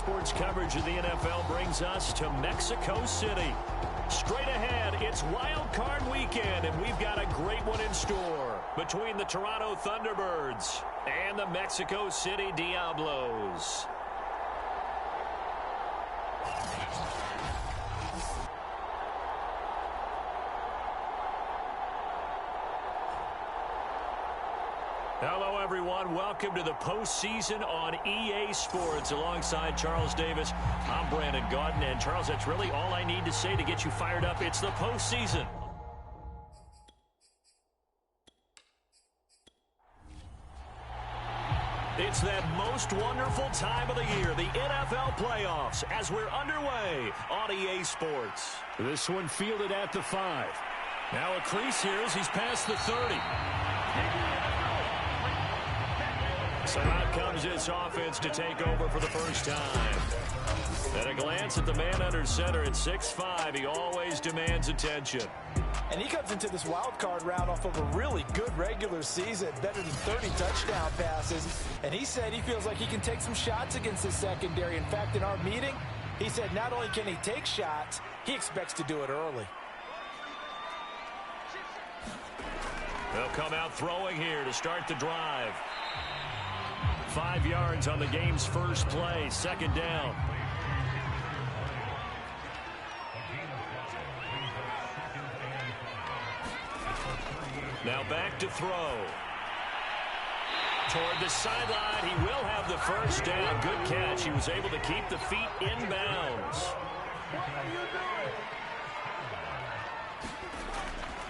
Sports coverage of the NFL brings us to Mexico City. Straight ahead, it's Wild Card Weekend, and we've got a great one in store between the Toronto Thunderbirds and the Mexico City Diablos. Hello, everyone. Welcome to the postseason on EA Sports. Alongside Charles Davis, I'm Brandon Gaudin. And, Charles, that's really all I need to say to get you fired up. It's the postseason. It's that most wonderful time of the year, the NFL playoffs, as we're underway on EA Sports. This one fielded at the 5. Now a crease here as he's past the 30. So out comes this offense to take over for the first time. At a glance at the man under center at 6'5", he always demands attention. And he comes into this wild card round off of a really good regular season, better than 30 touchdown passes. And he said he feels like he can take some shots against his secondary. In fact, in our meeting, he said not only can he take shots, he expects to do it early. They'll come out throwing here to start the drive. 5 yards on the game's first play, second down. Now back to throw. Toward the sideline, he will have the first down. Good catch. He was able to keep the feet in bounds.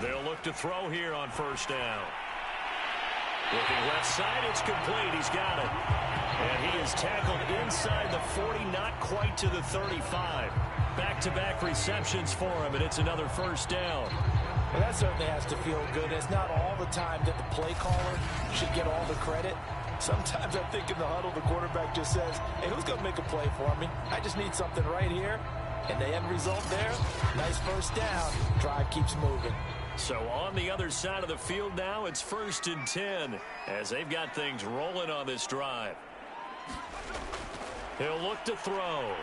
They'll look to throw here on first down. Looking left side, it's complete. He's got it. And he is tackled inside the 40, not quite to the 35. Back-to-back receptions for him, and it's another first down. Well, that certainly has to feel good. It's not all the time that the play caller should get all the credit. Sometimes I think in the huddle, the quarterback just says, hey, who's going to make a play for me? I just need something right here. And the end result there, nice first down. Drive keeps moving. So on the other side of the field now, it's 1st and 10 as they've got things rolling on this drive. He'll look to throw.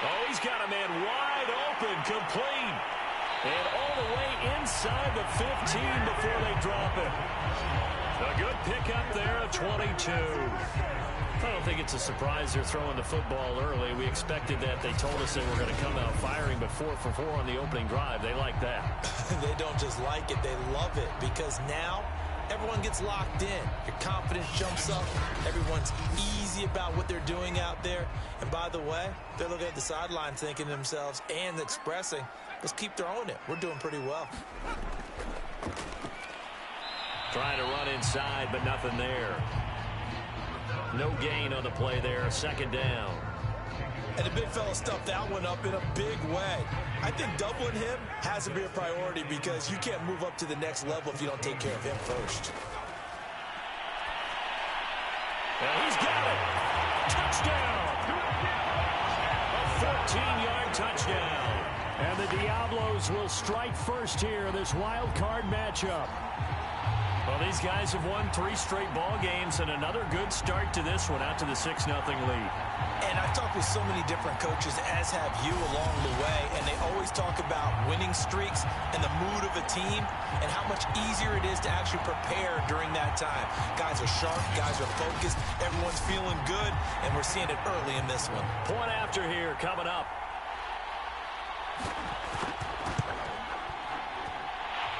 Oh, he's got a man wide open, complete. And all the way inside the 15 before they drop it. A good pickup there of 22. I don't think it's a surprise they're throwing the football early. We expected that. They told us they were going to come out firing, but 4 for 4 on the opening drive. They like that. They don't just like it, they love it, because now everyone gets locked in. Your confidence jumps up. Everyone's easy about what they're doing out there. And by the way, they're looking at the sideline thinking to themselves and expressing, let's keep throwing it. We're doing pretty well. Trying to run inside, but nothing there. No gain on the play there, second down. And the big fella stuffed that one up in a big way. I think doubling him has to be a priority because you can't move up to the next level if you don't take care of him first. And he's got it. Touchdown. A 14-yard touchdown. And the Diablos will strike first here in this wild card matchup. Well, these guys have won 3 straight ball games and another good start to this one out to the 6-0 lead. And I've talked with so many different coaches, as have you along the way, and they always talk about winning streaks and the mood of a team and how much easier it is to actually prepare during that time. Guys are sharp, guys are focused, everyone's feeling good, and we're seeing it early in this one. Point after here coming up.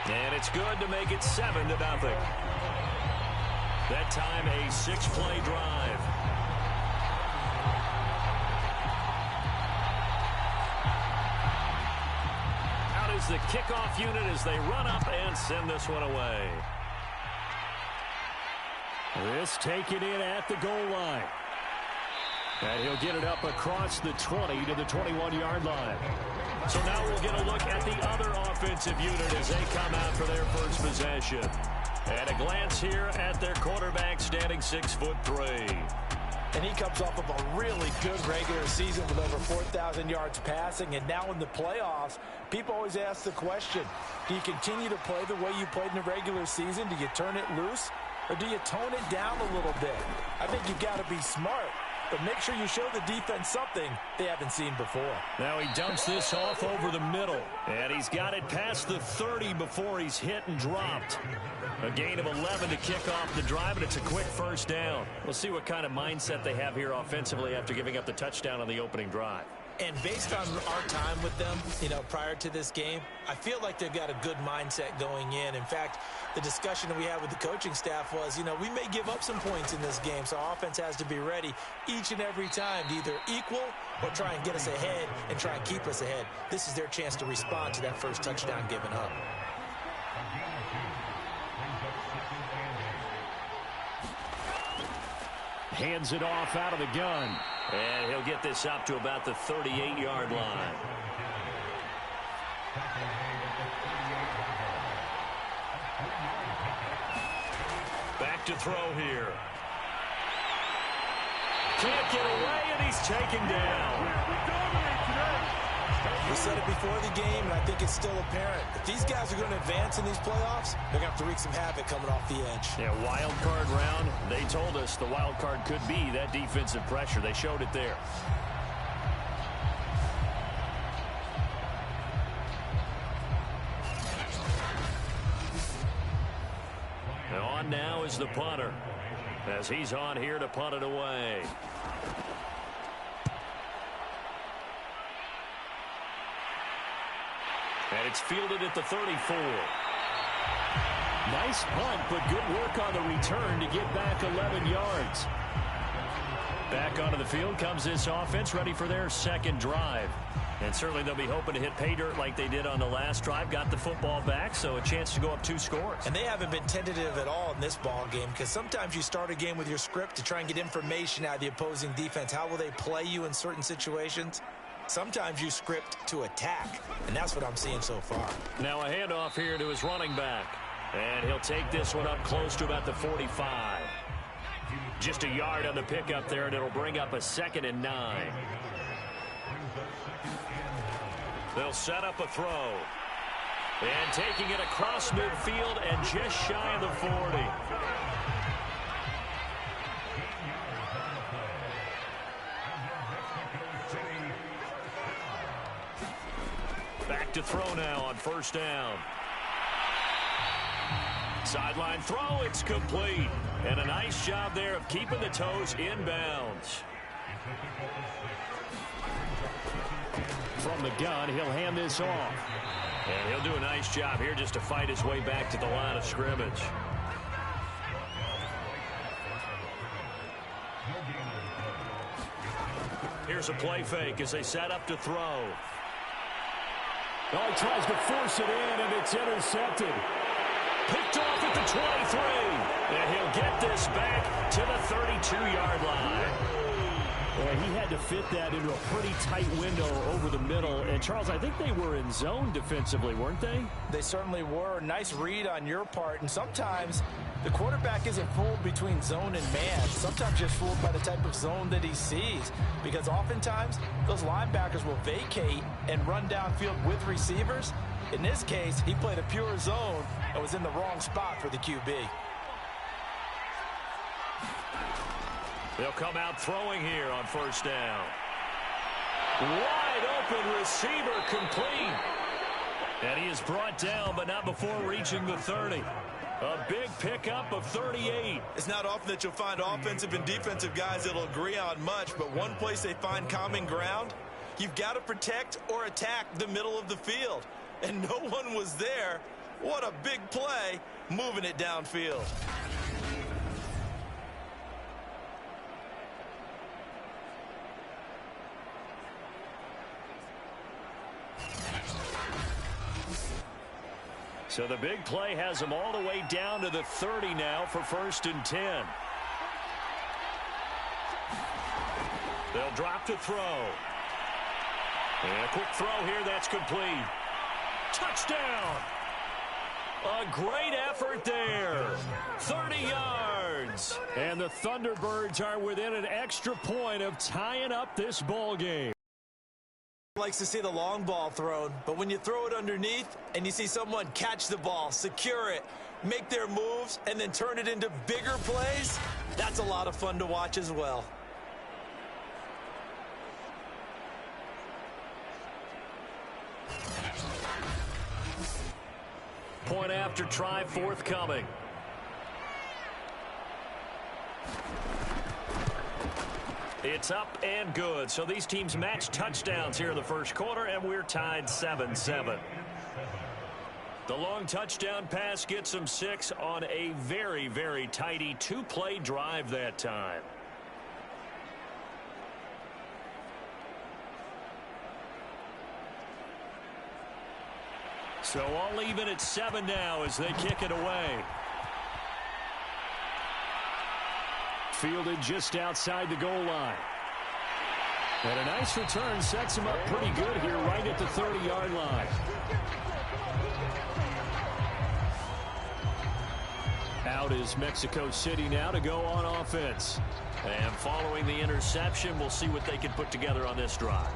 And it's good to make it 7-0. That time a 6-play drive. Out is the kickoff unit as they run up and send this one away. This taken in at the goal line. And he'll get it up across the 20 to the 21-yard line. So now we'll get a look at the other offensive unit as they come out for their first possession. And a glance here at their quarterback standing 6'3". And he comes off of a really good regular season with over 4,000 yards passing. And now in the playoffs, people always ask the question, do you continue to play the way you played in the regular season? Do you turn it loose? Or do you tone it down a little bit? I think you've got to be smart. but make sure you show the defense something they haven't seen before. Now he dumps this off over the middle, and he's got it past the 30 before he's hit and dropped. A gain of 11 to kick off the drive, and it's a quick first down. We'll see what kind of mindset they have here offensively after giving up the touchdown on the opening drive. And based on our time with them, prior to this game, I feel like they've got a good mindset going in. In fact, the discussion that we had with the coaching staff was, we may give up some points in this game, so our offense has to be ready each and every time to either equal or try and get us ahead and try and keep us ahead. This is their chance to respond to that first touchdown given up. Hands it off out of the gun. And he'll get this up to about the 38-yard line. Back to throw here. Can't get away, and he's taken down. We said it before the game, and I think it's still apparent. If these guys are going to advance in these playoffs, they're going to have to wreak some havoc coming off the edge. Yeah, wild card round. They told us the wild card could be that defensive pressure. They showed it there. And on now is the punter, as he's on here to punt it away. And it's fielded at the 34. Nice punt, but good work on the return to get back 11 yards. Back onto the field comes this offense, ready for their second drive. And certainly they'll be hoping to hit pay dirt like they did on the last drive. Got the football back, so a chance to go up 2 scores. And they haven't been tentative at all in this ball game, because sometimes you start a game with your script to try and get information out of the opposing defense. How will they play you in certain situations? Sometimes you script to attack, and that's what I'm seeing so far. Now a handoff here to his running back. And he'll take this one up close to about the 45. Just a yard on the pickup there, and it'll bring up a 2nd and 9. They'll set up a throw. And taking it across midfield and just shy of the 40. Back to throw now on first down. Sideline throw, it's complete. And a nice job there of keeping the toes inbounds. From the gun, he'll hand this off. And he'll do a nice job here just to fight his way back to the line of scrimmage. Here's a play fake as they set up to throw. Oh, he tries to force it in, and it's intercepted. Picked off at the 23. And he'll get this back to the 32-yard line. Well, he had to fit that into a pretty tight window over the middle. And, Charles, I think they were in zone defensively, weren't they? They certainly were. Nice read on your part. And sometimes the quarterback isn't fooled between zone and man. Sometimes just fooled by the type of zone that he sees. Because oftentimes those linebackers will vacate and run downfield with receivers. In this case, he played a pure zone and was in the wrong spot for the QB. They'll come out throwing here on first down. Wide open receiver, complete. And he is brought down, but not before reaching the 30. A big pickup of 38. It's not often that you'll find offensive and defensive guys that'll agree on much, but one place they find common ground, you've got to protect or attack the middle of the field. And no one was there. What a big play, moving it downfield. So the big play has them all the way down to the 30 now for 1st and 10. They'll drop to throw. And a quick throw here, that's complete. Touchdown! A great effort there. 30 yards. And the Thunderbirds are within an extra point of tying up this ball game. Likes to see the long ball thrown, but when you throw it underneath and you see someone catch the ball, secure it, make their moves, and then turn it into bigger plays, that's a lot of fun to watch as well. after try forthcoming. It's up and good. So these teams match touchdowns here in the first quarter, and we're tied 7-7. The long touchdown pass gets them 6 on a very, very tidy 2-play drive that time. So all even at 7 now as they kick it away. Fielded just outside the goal line. And a nice return sets him up pretty good here right at the 30-yard line. Out is Mexico City now to go on offense. And following the interception, we'll see what they can put together on this drive.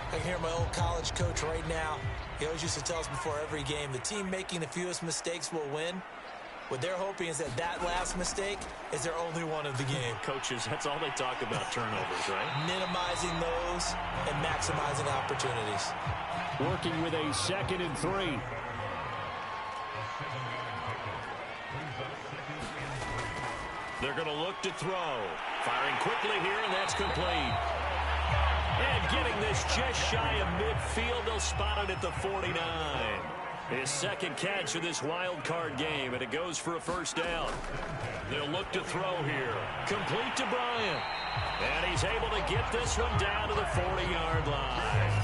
I can hear my old college coach right now. He always used to tell us before every game, the team making the fewest mistakes will win. What they're hoping is that that last mistake is their only one of the game. Coaches, that's all they talk about, turnovers, right? Minimizing those and maximizing opportunities. Working with a 2nd and 3. They're going to look to throw. Firing quickly here, and that's complete. And getting this just shy of midfield, they'll spot it at the 49. His 2nd catch of this wild card game, and it goes for a first down. They'll look to throw here. Complete to Bryant. And he's able to get this one down to the 40-yard line.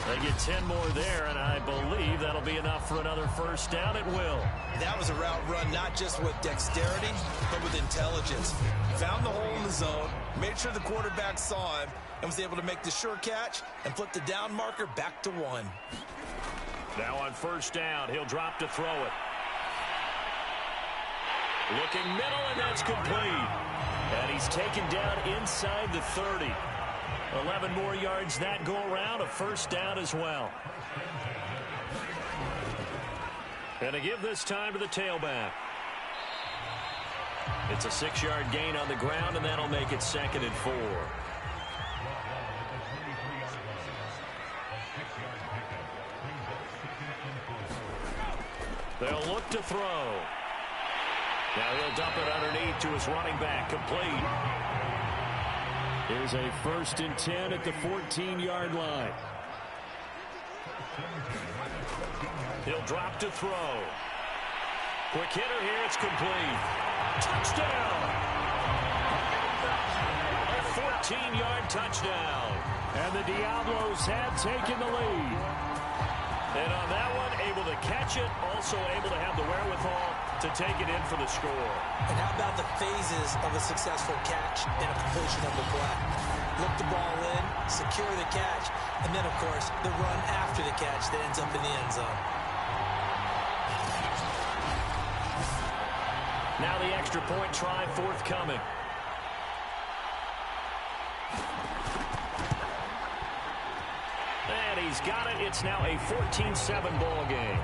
They get 10 more there, and I believe that'll be enough for another first down. It will. That was a route run not just with dexterity, but with intelligence. Found the hole in the zone, made sure the quarterback saw him, and was able to make the sure catch and flip the down marker back to 1. Now on first down, he'll drop to throw it. Looking middle, and that's complete. And he's taken down inside the 30. 11 more yards that go around, a first down as well. And to give this time to the tailback. It's a 6-yard gain on the ground, and that'll make it 2nd and 4. They'll look to throw. Now he'll dump it underneath to his running back, complete. Here's a 1st and 10 at the 14-yard line. He'll drop to throw. Quick hitter here, it's complete. Touchdown! A 14-yard touchdown. And the Diablos have taken the lead. And on that one, able to catch it, also able to have the wherewithal to take it in for the score. And how about the phases of a successful catch and a completion of the play? Look the ball in, secure the catch, and then, of course, the run after the catch that ends up in the end zone. Now the extra point try forthcoming. And he's got it. It's now a 14-7 ball game.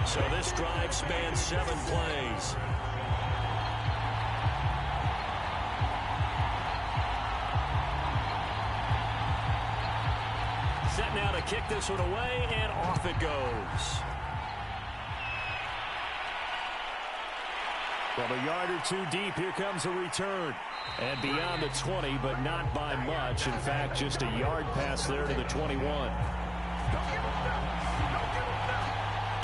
So this drive spans 7 plays. Set now to kick this one away, and off it goes. From a yard or 2 deep, here comes a return. And beyond the 20, but not by much. In fact, just a yard pass there to the 21.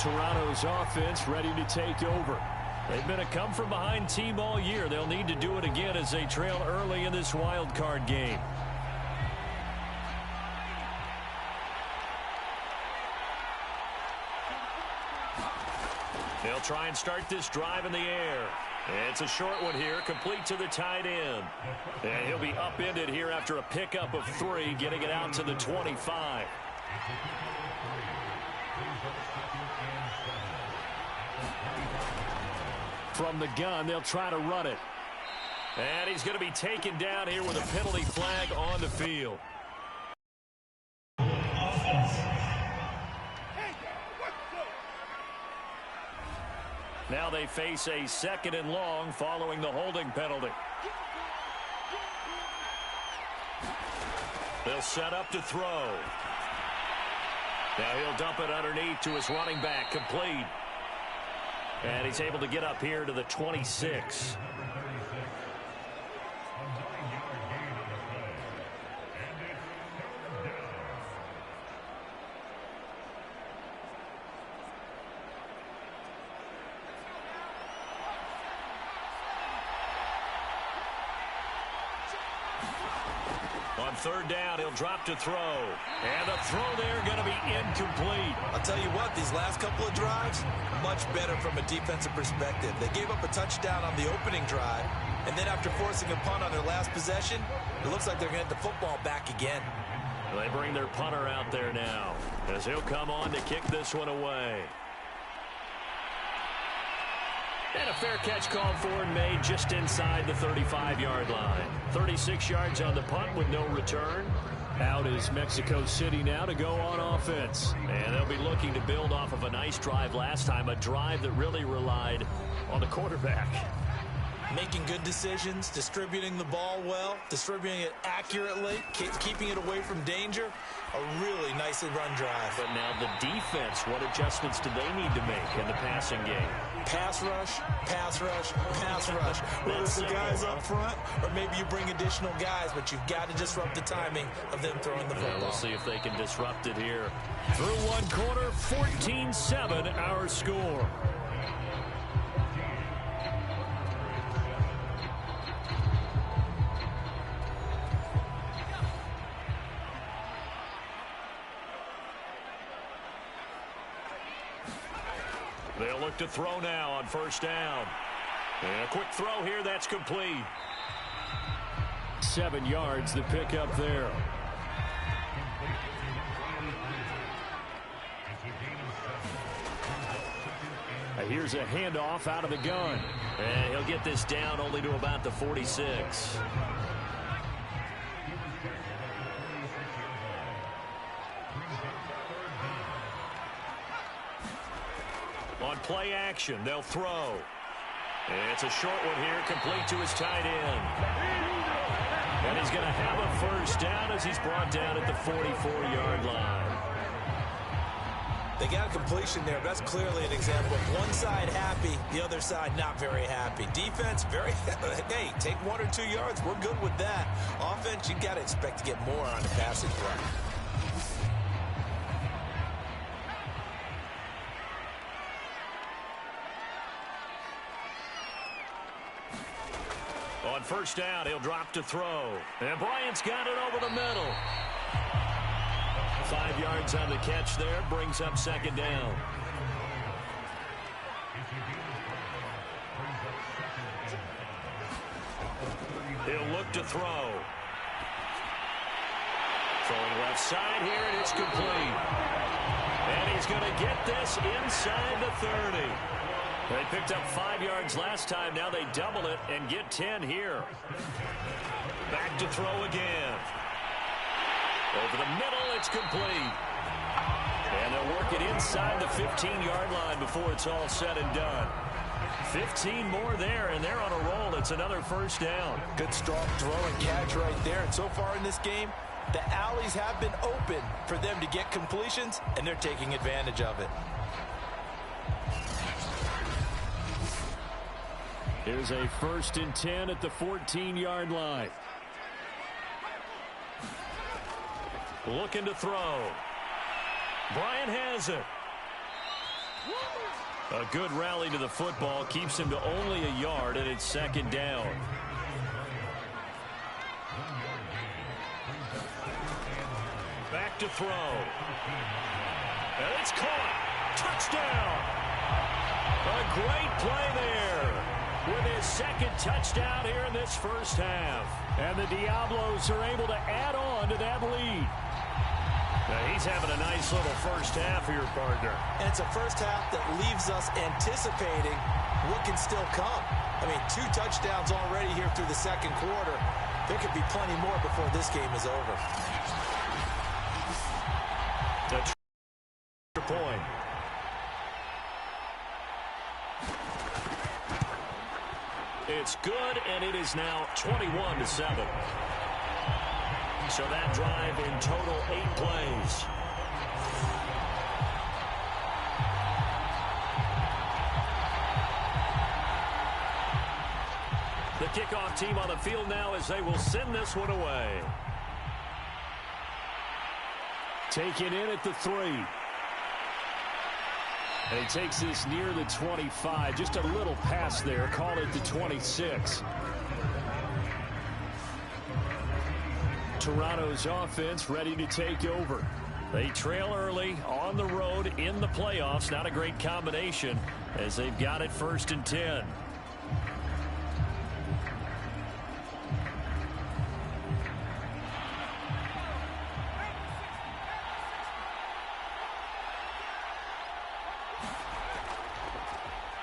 Toronto's offense ready to take over. They've been a come-from-behind team all year. They'll need to do it again as they trail early in this wild card game. They'll try and start this drive in the air. It's a short one here, complete to the tight end. And he'll be upended here after a pickup of 3, getting it out to the 25. From the gun, they'll try to run it. And he's going to be taken down here with a penalty flag on the field. Now they face a 2nd and long following the holding penalty. They'll set up to throw. Now he'll dump it underneath to his running back, complete. And he's able to get up here to the 26. On third down, he'll drop to throw. And the throw there going to be incomplete. I'll tell you what, these last couple of drives, much better from a defensive perspective. They gave up a touchdown on the opening drive, and then after forcing a punt on their last possession, it looks like they're going to get the football back again. They bring their punter out there now as he'll come on to kick this one away. And a fair catch called for and made just inside the 35-yard line. 36 yards on the punt with no return. Out is Mexico City now to go on offense. And they'll be looking to build off of a nice drive last time, a drive that really relied on the quarterback. Making good decisions, distributing the ball well, distributing it accurately, keeping it away from danger. A really nicely run drive. But now the defense, what adjustments do they need to make in the passing game? Pass rush, pass rush, pass rush. Whether it's the guys up front or maybe you bring additional guys, but you've got to disrupt the timing of them throwing the football. We'll see if they can disrupt it here. Through one quarter, 14-7 our score. They'll look to throw now on first down. And a quick throw here, that's complete. 7 yards, the pickup there. Here's a handoff out of the gun. And he'll get this down only to about the 46. On play action, they'll throw. And it's a short one here, complete to his tight end. And he's going to have a first down as he's brought down at the 44-yard line. They got a completion there. That's clearly an example of one side happy, the other side not very happy. Defense, very, hey, take 1 or 2 yards. We're good with that. Offense, you got to expect to get more on the passing play. On first down, he'll drop to throw. And Bryant's got it over the middle. 5 yards on the catch there, brings up second down. He'll look to throw. Throwing left side here, and it's complete. And he's going to get this inside the 30. They picked up 5 yards last time. Now they double it and get 10 here. Back to throw again. Over the middle, it's complete. And they'll work it inside the 15-yard line before it's all said and done. 15 more there, and they're on a roll. It's another first down. Good strong throw and catch right there. And so far in this game, the alleys have been open for them to get completions, and they're taking advantage of it. Here's a 1st and 10 at the 14-yard line. Looking to throw. Bryant has it. A good rally to the football keeps him to only a yard, and it's second down. Back to throw. And it's caught. Touchdown. A great play there with his second touchdown here in this first half. And the Diablos are able to add on to that lead. Now he's having a nice little first half here, partner. And it's a first half that leaves us anticipating what can still come. I mean, 2 touchdowns already here through the second quarter. There could be plenty more before this game is over. The point. It's good, and it is now 21-7. So that drive in total 8 plays. kickoff team on the field now as they will send this one away. Taken in at the 3. And he takes this near the 25. Just a little pass there. Call it the 26. Toronto's offense ready to take over. They trail early on the road in the playoffs. Not a great combination as they've got it 1st and 10.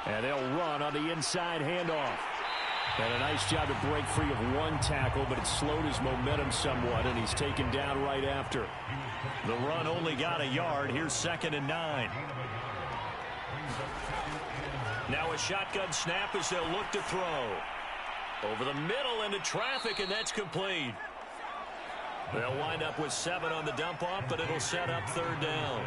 And they'll run on the inside handoff. And a nice job to break free of one tackle, but it slowed his momentum somewhat, and he's taken down right after. The run only got a yard. Here's 2nd and 9. Now a shotgun snap as they'll look to throw. Over the middle into traffic, and that's complete. They'll wind up with 7 on the dump-off, but it'll set up 3rd down.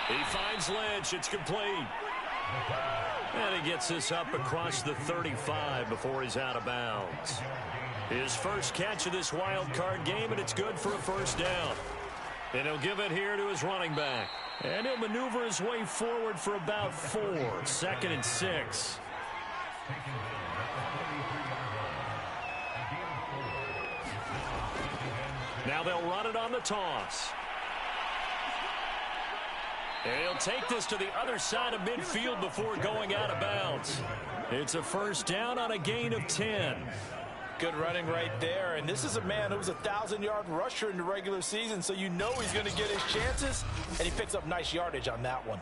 He finds Lynch. It's complete. And he gets this up across the 35 before he's out of bounds. His first catch of this wild card game, and it's good for a 1st down. And he'll give it here to his running back. And he'll maneuver his way forward for about 4. 2nd and 6. Now they'll run it on the toss. And he'll take this to the other side of midfield before going out of bounds. It's a 1st down on a gain of 10. Good running right there. And this is a man who was a 1,000-yard rusher in the regular season, so you know he's going to get his chances. And he picks up nice yardage on that one.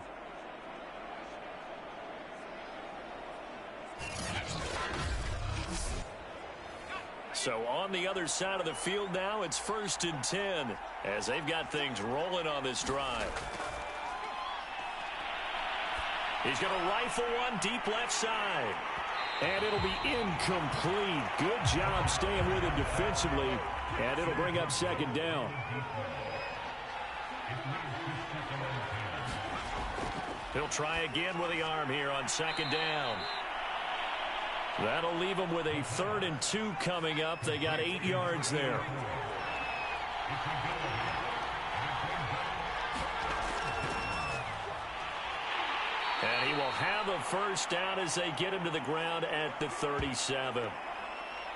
So on the other side of the field now, it's 1st and 10 as they've got things rolling on this drive. He's going to rifle one deep left side. And it'll be incomplete. Good job staying with him defensively. And it'll bring up 2nd down. He'll try again with the arm here on 2nd down. That'll leave them with a 3rd and 2 coming up. They got 8 yards there. And he will have a 1st down as they get him to the ground at the 37.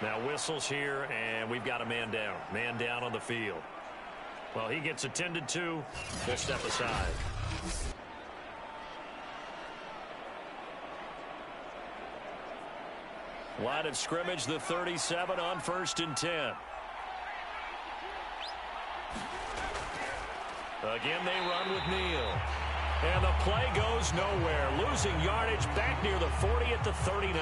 Now whistles here, and we've got a man down. Man down on the field. Well, he gets attended to. We'll step aside. Line of scrimmage, the 37 on 1st and 10. Again, they run with Neal. And the play goes nowhere. Losing yardage back near the 40 at the 39.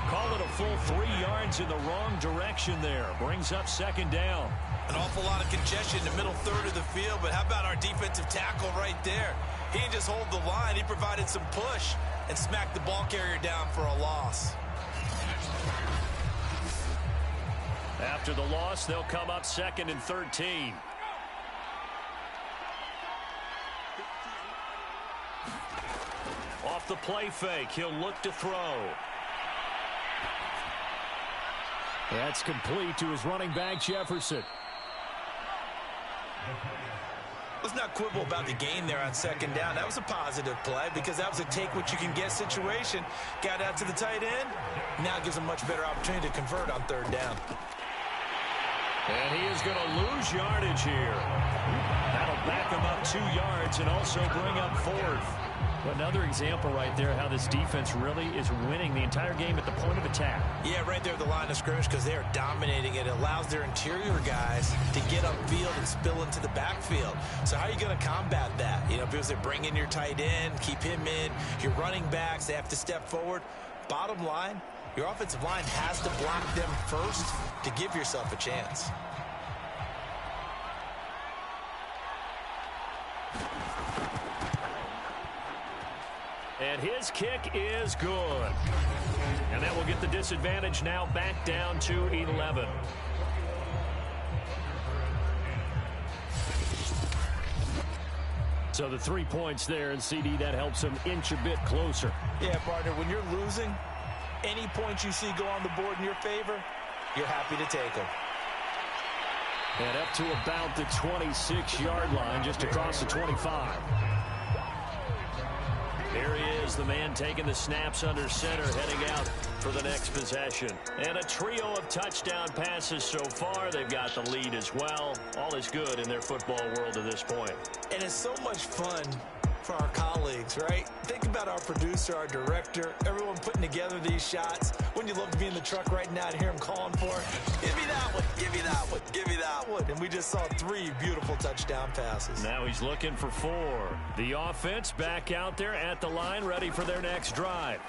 Call it a full 3 yards in the wrong direction there. Brings up 2nd down. An awful lot of congestion in the middle 3rd of the field, but how about our defensive tackle right there? He didn't just hold the line. He provided some push and smacked the ball carrier down for a loss. After the loss, they'll come up 2nd and 13. Off the play fake, he'll look to throw. That's complete to his running back, Jefferson. Let's not quibble about the gain there on 2nd down. That was a positive play because that was a take-what-you-can-get situation. Got out to the tight end. Now gives him much better opportunity to convert on 3rd down. And he is going to lose yardage here. That'll back him up 2 yards and also bring up 4th. Another example right there how this defense really is winning the entire game at the point of attack. Yeah, right there at the line of scrimmage because they are dominating it. It allows their interior guys to get upfield and spill into the backfield. So how are you going to combat that? You know, because they bring in your tight end, keep him in, your running backs, they have to step forward. Bottom line, your offensive line has to block them first to give yourself a chance. And his kick is good. And that will get the disadvantage now back down to 11. So the 3 points there, and CD, that helps them inch a bit closer. Yeah, partner, when you're losing, any points you see go on the board in your favor, you're happy to take them. And up to about the 26-yard line, just across the 25. Here he is, the man taking the snaps under center, heading out for the next possession. And a trio of touchdown passes so far. They've got the lead as well. All is good in their football world at this point. And it's so much fun for our colleagues, right? Think about our producer, our director, everyone putting together these shots. Wouldn't you love to be in the truck right now to hear him calling for it? Give me that one, give me that one, give me that one. And we just saw 3 beautiful touchdown passes. Now he's looking for 4. The offense back out there at the line, ready for their next drive.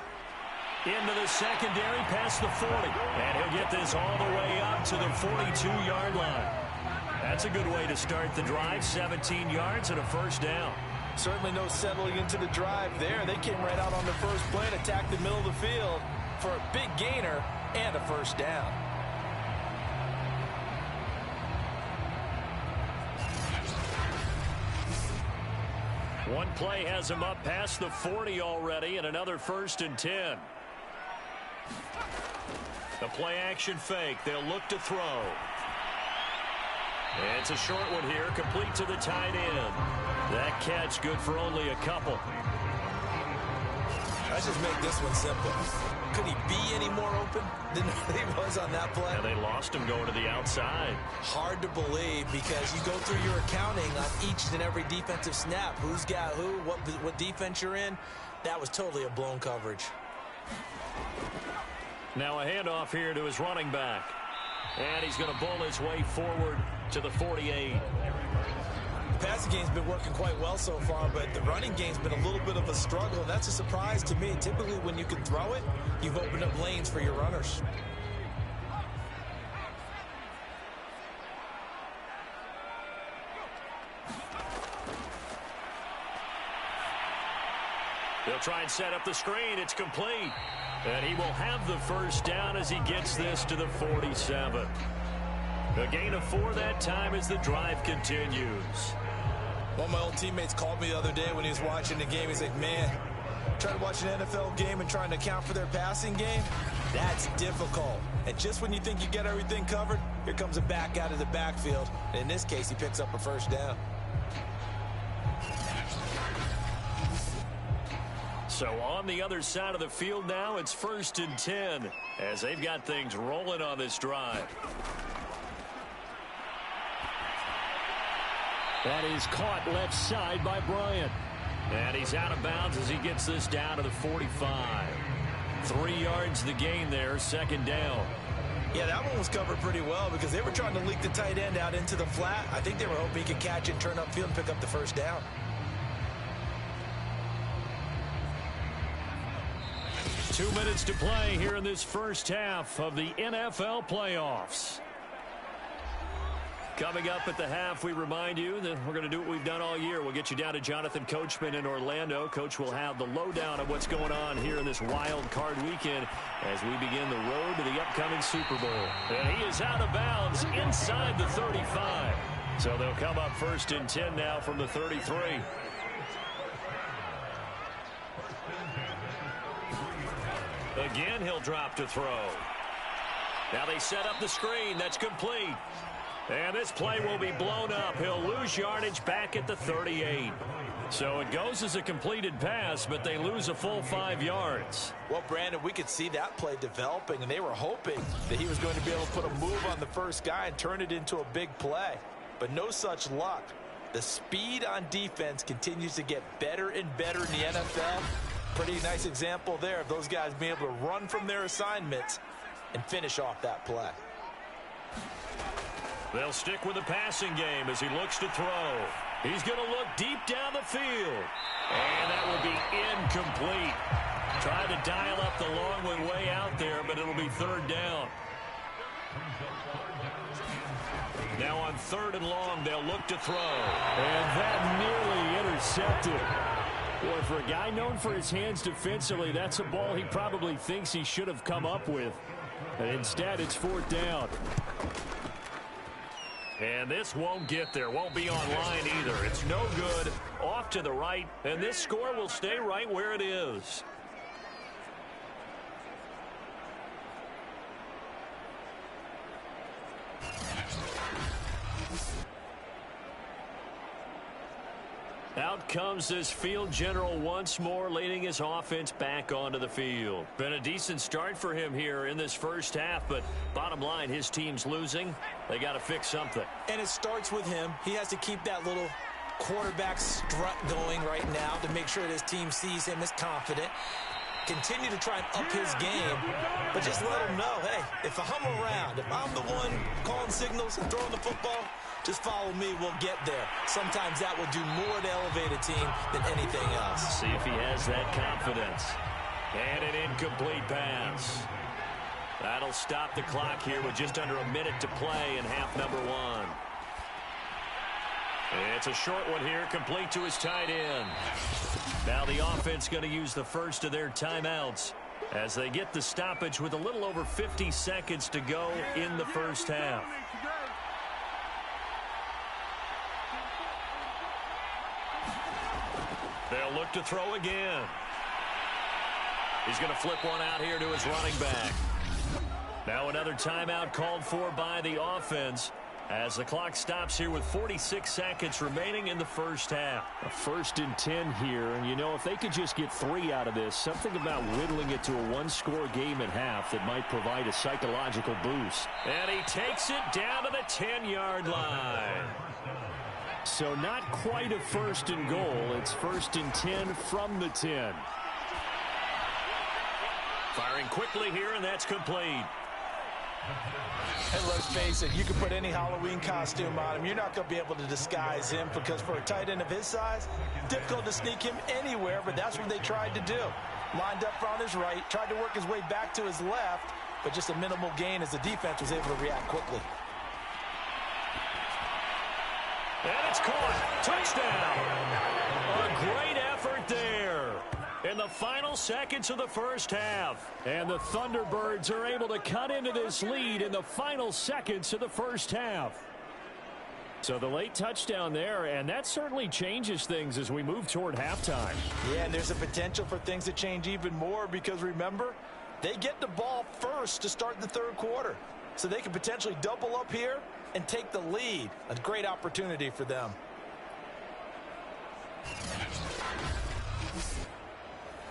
Into the secondary, past the 40. And he'll get this all the way up to the 42-yard line. That's a good way to start the drive, 17 yards and a first down. Certainly no settling into the drive there. They came right out on the first play and attacked the middle of the field for a big gainer and a first down. One play has him up past the 40 already, and another 1st and 10. The play action fake. They'll look to throw. It's a short one here, complete to the tight end. That catch good for only a couple. Let's just make this one simple. Could he be any more open than he was on that play? And they lost him going to the outside. Hard to believe because you go through your accounting on each and every defensive snap. Who's got who, what defense you're in. That was totally a blown coverage. Now a handoff here to his running back. And he's going to bull his way forward to the 48. The passing game's been working quite well so far, but the running game's been a little bit of a struggle, and that's a surprise to me. Typically, when you can throw it, you've opened up lanes for your runners. They'll try and set up the screen. It's complete. And he will have the first down as he gets this to the 47. A gain of 4 that time as the drive continues. One of my old teammates called me the other day when he was watching the game. He's like, man, trying to watch an NFL game and trying to account for their passing game, that's difficult. And just when you think you get everything covered, here comes a back out of the backfield. And in this case, he picks up a first down. So on the other side of the field now, it's 1st and 10 as they've got things rolling on this drive. That is caught left side by Bryant. And he's out of bounds as he gets this down to the 45. 3 yards the gain there, 2nd down. Yeah, that one was covered pretty well because they were trying to leak the tight end out into the flat. I think they were hoping he could catch it, turn upfield, and pick up the first down. Two minutes to play here in this first half of the NFL playoffs. Coming up at the half, we remind you that we're going to do what we've done all year. We'll get you down to Jonathan Coachman in Orlando. Coach will have the lowdown of what's going on here in this wild card weekend as we begin the road to the upcoming Super Bowl. And he is out of bounds inside the 35. So they'll come up 1st and 10 now from the 33. Again, he'll drop to throw. Now they set up the screen. That's complete. And this play will be blown up. He'll lose yardage back at the 38. So it goes as a completed pass, but they lose a full 5 yards. Well, Brandon, we could see that play developing, and they were hoping that he was going to be able to put a move on the first guy and turn it into a big play. But no such luck. The speed on defense continues to get better and better in the NFL. Pretty nice example there of those guys being able to run from their assignments and finish off that play. They'll stick with the passing game as he looks to throw. He's going to look deep down the field. And that will be incomplete. Tried to dial up the long one way out there, but it'll be 3rd down. Now on 3rd and long, they'll look to throw. And that nearly intercepted. Boy, for a guy known for his hands defensively, that's a ball he probably thinks he should have come up with. And instead, it's 4th down. And this won't get there. Won't be online either. It's no good. Off off to the right, and this score will stay right where it is. Out comes this field general once more, leading his offense back onto the field. Been a decent start for him here in this first half, but bottom line, his team's losing. They got to fix something. And it starts with him. He has to keep that little quarterback strut going right now to make sure that his team sees him as confident. Continue to try and up his game, but just let him know, hey, if I'm around, if I'm the one calling signals and throwing the football, just follow me, we'll get there. Sometimes that will do more to elevate a team than anything else. See if he has that confidence. And an incomplete pass. That'll stop the clock here with just under a minute to play in half number one. It's a short one here, complete to his tight end. Now the offense going to use the first of their timeouts as they get the stoppage with a little over 50 seconds to go in the first half. They'll look to throw again. He's going to flip one out here to his running back. Now another timeout called for by the offense as the clock stops here with 46 seconds remaining in the first half. A 1st and 10 here, and you know, if they could just get 3 out of this, something about whittling it to a one-score game at half that might provide a psychological boost. And he takes it down to the 10-yard line. So not quite a 1st and goal. It's 1st and 10 from the 10. Firing quickly here, and that's complete. And let's face it, you can put any Halloween costume on him. You're not going to be able to disguise him because for a tight end of his size, difficult to sneak him anywhere, but that's what they tried to do. Lined up on his right, tried to work his way back to his left, but just a minimal gain as the defense was able to react quickly. And it's caught. Touchdown. A great effort there in the final seconds of the first half. And the Thunderbirds are able to cut into this lead in the final seconds of the first half. So the late touchdown there, and that certainly changes things as we move toward halftime. Yeah, and there's a potential for things to change even more because, remember, they get the ball first to start the third quarter. So they can potentially double up here and take the lead. A great opportunity for them.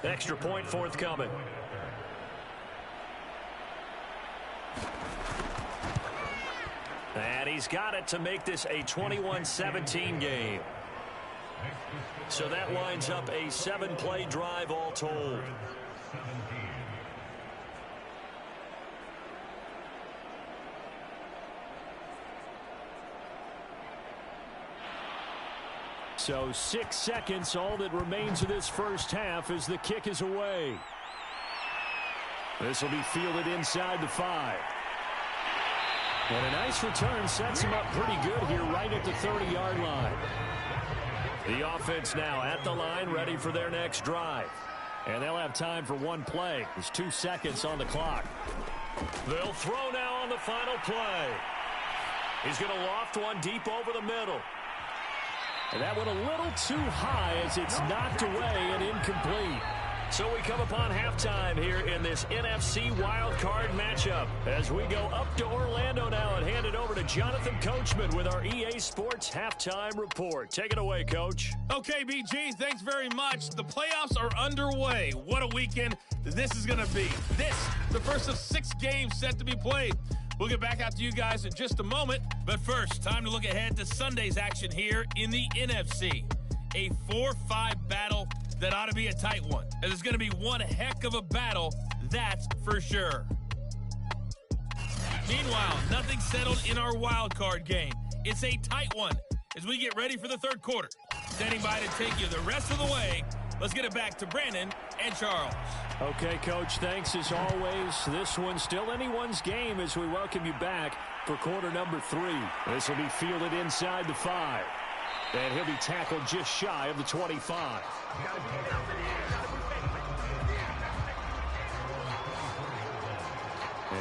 Extra point forthcoming. And he's got it to make this a 21-17 game. So that lines up a 7-play drive all told. So 6 seconds, all that remains of this first half as the kick is away. This will be fielded inside the 5. And a nice return sets him up pretty good here right at the 30-yard line. The offense now at the line, ready for their next drive. And they'll have time for one play. There's 2 seconds on the clock. They'll throw now on the final play. He's going to loft one deep over the middle. And that went a little too high as it's knocked away and incomplete. So we come upon halftime here in this NFC wildcard matchup as we go up to Orlando now and hand it over to Jonathan Coachman with our EA Sports Halftime Report. Take it away, Coach. Okay, BG, thanks very much. The playoffs are underway. What a weekend this is going to be. This, the first of 6 games set to be played. We'll get back out to you guys in just a moment. But first, time to look ahead to Sunday's action here in the NFC. A 4-5 battle that ought to be a tight one. And it's going to be one heck of a battle, that's for sure. Meanwhile, nothing settled in our wild card game. It's a tight one as we get ready for the third quarter. Standing by to take you the rest of the way. Let's get it back to Brandon and Charles. Okay, Coach, thanks as always. This one's still anyone's game as we welcome you back for quarter number 3. This will be fielded inside the 5. And he'll be tackled just shy of the 25.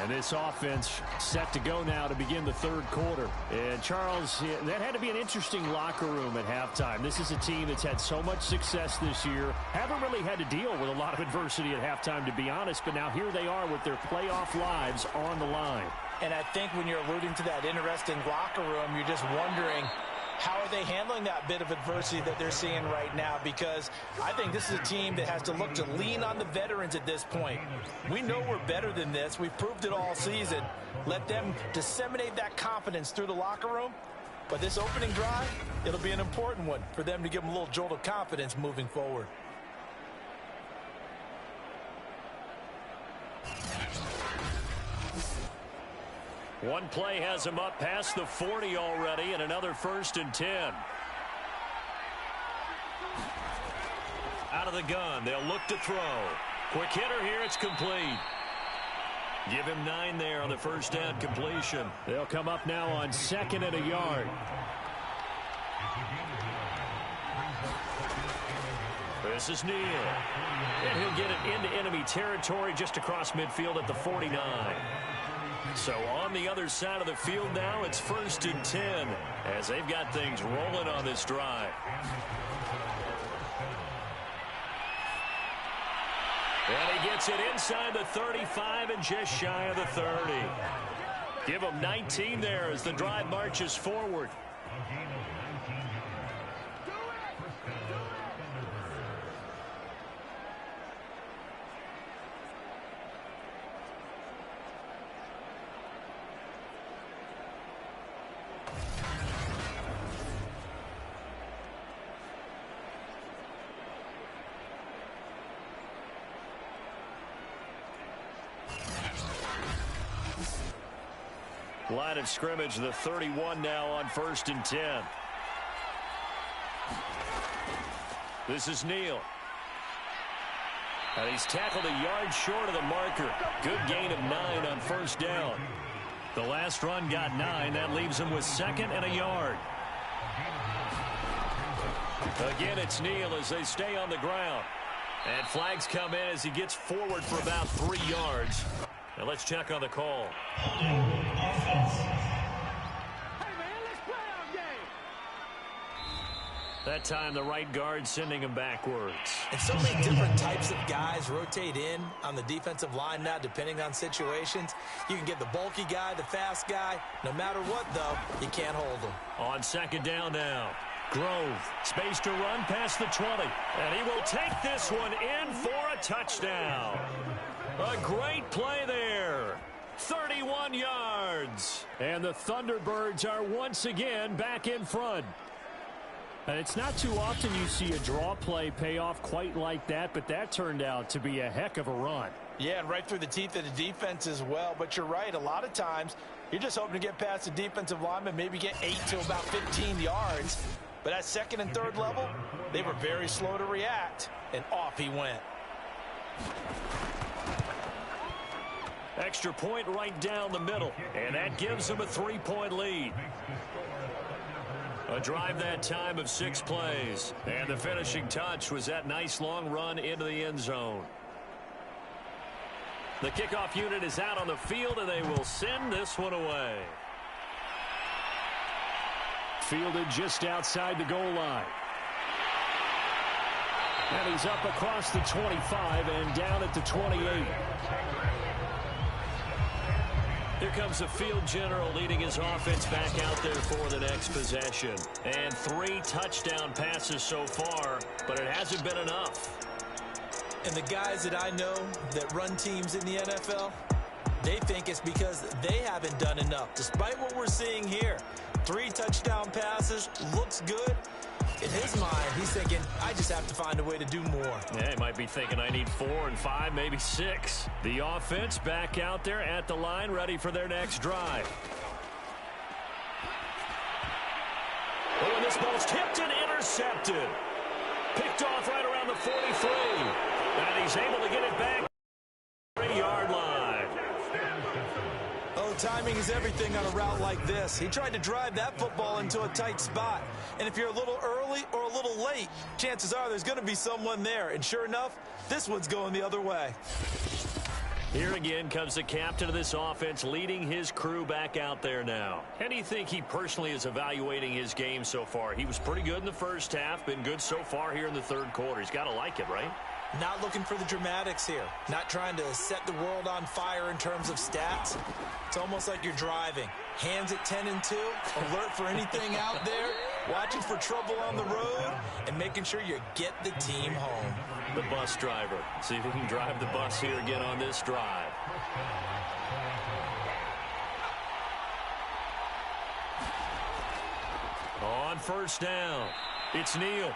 And this offense set to go now to begin the third quarter. And Charles, that had to be an interesting locker room at halftime. This is a team that's had so much success this year. Haven't really had to deal with a lot of adversity at halftime, to be honest. But now here they are with their playoff lives on the line. And I think when you're alluding to that interesting locker room, you're just wondering, how are they handling that bit of adversity that they're seeing right now? Because I think this is a team that has to look to lean on the veterans at this point. We know we're better than this. We've proved it all season. Let them disseminate that confidence through the locker room. But this opening drive, it'll be an important one for them to give them a little jolt of confidence moving forward. One play has him up past the 40 already, and another 1st and 10. Out of the gun, they'll look to throw. Quick hitter here, it's complete. Give him 9 there on the first down completion. They'll come up now on 2nd and a yard. This is Neal. And he'll get it into enemy territory just across midfield at the 49. So on the other side of the field now, it's 1st and 10 as they've got things rolling on this drive. And he gets it inside the 35 and just shy of the 30. Give him 19 there as the drive marches forward. Line of scrimmage, the 31 now on 1st and 10. This is Neal. And he's tackled a yard short of the marker. Good gain of 9 on 1st down. The last run got 9. That leaves him with 2nd and a yard. Again, it's Neal as they stay on the ground. And flags come in as he gets forward for about 3 yards. Now let's check on the call. Hey, man, let's play our game. That time the right guard sending him backwards. And so many different types of guys rotate in on the defensive line now, depending on situations. You can get the bulky guy, the fast guy. No matter what, though, you can't hold them. On 2nd down now. Grove, space to run past the 20. And he will take this one in for a touchdown. A great play there. 31 yards. And the Thunderbirds are once again back in front. And it's not too often you see a draw play pay off quite like that, but that turned out to be a heck of a run. Yeah, and right through the teeth of the defense as well. But you're right, a lot of times you're just hoping to get past the defensive lineman, maybe get 8 to about 15 yards. But at 2nd and 3rd level, they were very slow to react, and off he went. Extra point right down the middle, and that gives them a 3-point lead. A drive that time of 6 plays, and the finishing touch was that nice long run into the end zone. The kickoff unit is out on the field, and they will send this one away. Fielded just outside the goal line. And he's up across the 25 and down at the 28. Here comes the field general leading his offense back out there for the next possession. And 3 touchdown passes so far, but it hasn't been enough. And the guys that I know that run teams in the NFL, they think it's because they haven't done enough, despite what we're seeing here. 3 touchdown passes, looks good. In his mind, he's thinking, I just have to find a way to do more. Yeah, he might be thinking, I need 4 and 5, maybe 6. The offense back out there at the line, ready for their next drive. Oh, and this ball's tipped and intercepted. Picked off right around the 43. And he's able to get it back. 3-yard line. Oh, timing is everything on a route like this. He tried to drive that football into a tight spot. And if you're a little early or a little late, chances are there's going to be someone there. And sure enough, this one's going the other way. Here again comes the captain of this offense, leading his crew back out there now. How do you think he personally is evaluating his game so far? He was pretty good in the first half, been good so far here in the third quarter. He's got to like it, right? Not looking for the dramatics here. Not trying to set the world on fire in terms of stats. It's almost like you're driving. Hands at 10 and 2, alert for anything out there, watching for trouble on the road, and making sure you get the team home. The bus driver. See if he can drive the bus here again on this drive. On first down, it's Neal.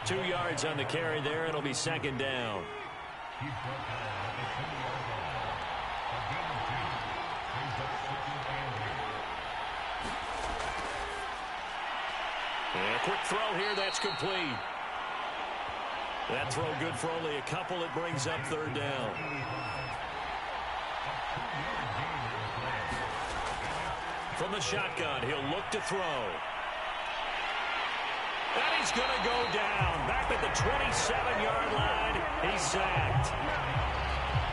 2 yards on the carry there. It'll be second down. And a quick throw here. That's complete. That throw good for only a couple. It brings up third down. From the shotgun, he'll look to throw. And he's going to go down. Back at the 27-yard line. He's sacked.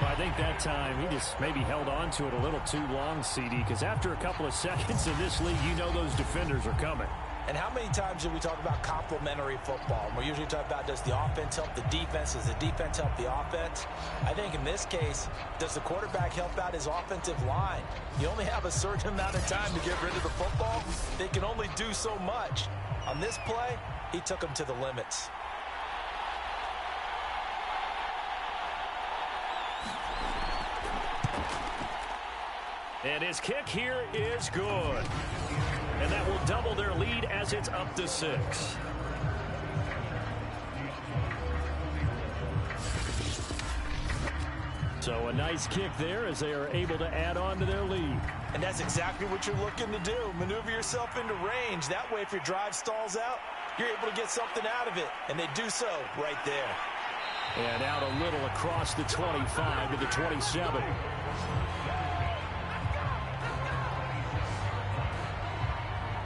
Well, I think that time he just maybe held on to it a little too long, CD, because after a couple of seconds in this league, you know those defenders are coming. And how many times do we talk about complementary football? We usually talk about, does the offense help the defense? Does the defense help the offense? I think in this case, does the quarterback help out his offensive line? You only have a certain amount of time to get rid of the football. They can only do so much. On this play, he took him to the limits. And his kick here is good. And that will double their lead as it's up to 6. So a nice kick there as they are able to add on to their lead. And that's exactly what you're looking to do. Maneuver yourself into range. That way, if your drive stalls out, you're able to get something out of it. And they do so right there. And out a little across the 25 to the 27.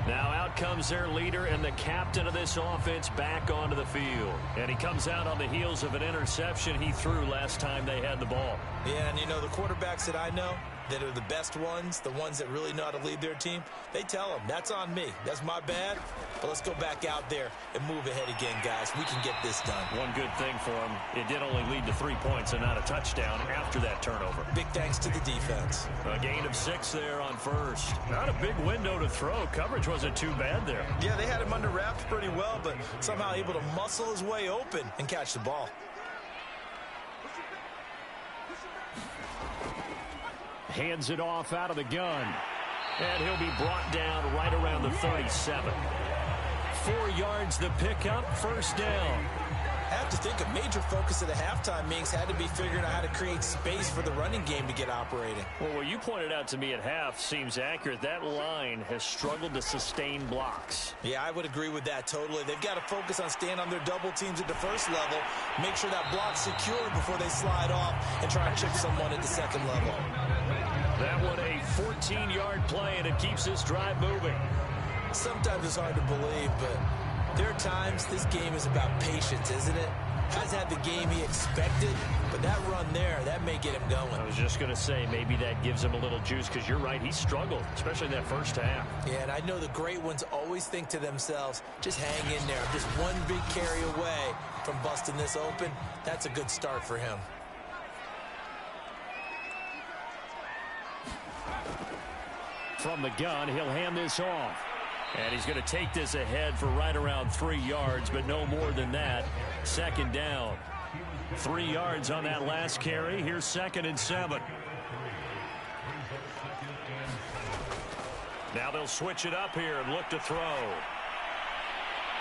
Now out comes their leader and the captain of this offense back onto the field. And he comes out on the heels of an interception he threw last time they had the ball. Yeah, and you know, the quarterbacks that I know that are the best ones, the ones that really know how to lead their team, they tell them, that's on me. That's my bad. But let's go back out there and move ahead again, guys. We can get this done. One good thing for him, it did only lead to 3 points and not a touchdown after that turnover. Big thanks to the defense. A gain of 6 there on first. Not a big window to throw. Coverage wasn't too bad there. Yeah, they had him under wraps pretty well, but somehow able to muscle his way open and catch the ball. Hands it off out of the gun. And he'll be brought down right around the 37. 4 yards the pickup, first down. I have to think a major focus of the halftime meetings had to be figuring out how to create space for the running game to get operating. Well, what you pointed out to me at half seems accurate. That line has struggled to sustain blocks. Yeah, I would agree with that totally. They've got to focus on staying on their double teams at the first level, make sure that block's secure before they slide off and try and chip someone at the second level. That one a 14-yard play, and it keeps this drive moving. Sometimes it's hard to believe, but there are times this game is about patience, isn't it? Hasn't had the game he expected, but that run there, that may get him going. I was just going to say, maybe that gives him a little juice, because you're right, he struggled, especially in that first half. Yeah, and I know the great ones always think to themselves, just hang in there. I'm just one big carry away from busting this open. That's a good start for him. From the gun, he'll hand this off. And he's going to take this ahead for right around 3 yards, but no more than that. Second down. 3 yards on that last carry. Here's 2nd and 7. Now they'll switch it up here and look to throw.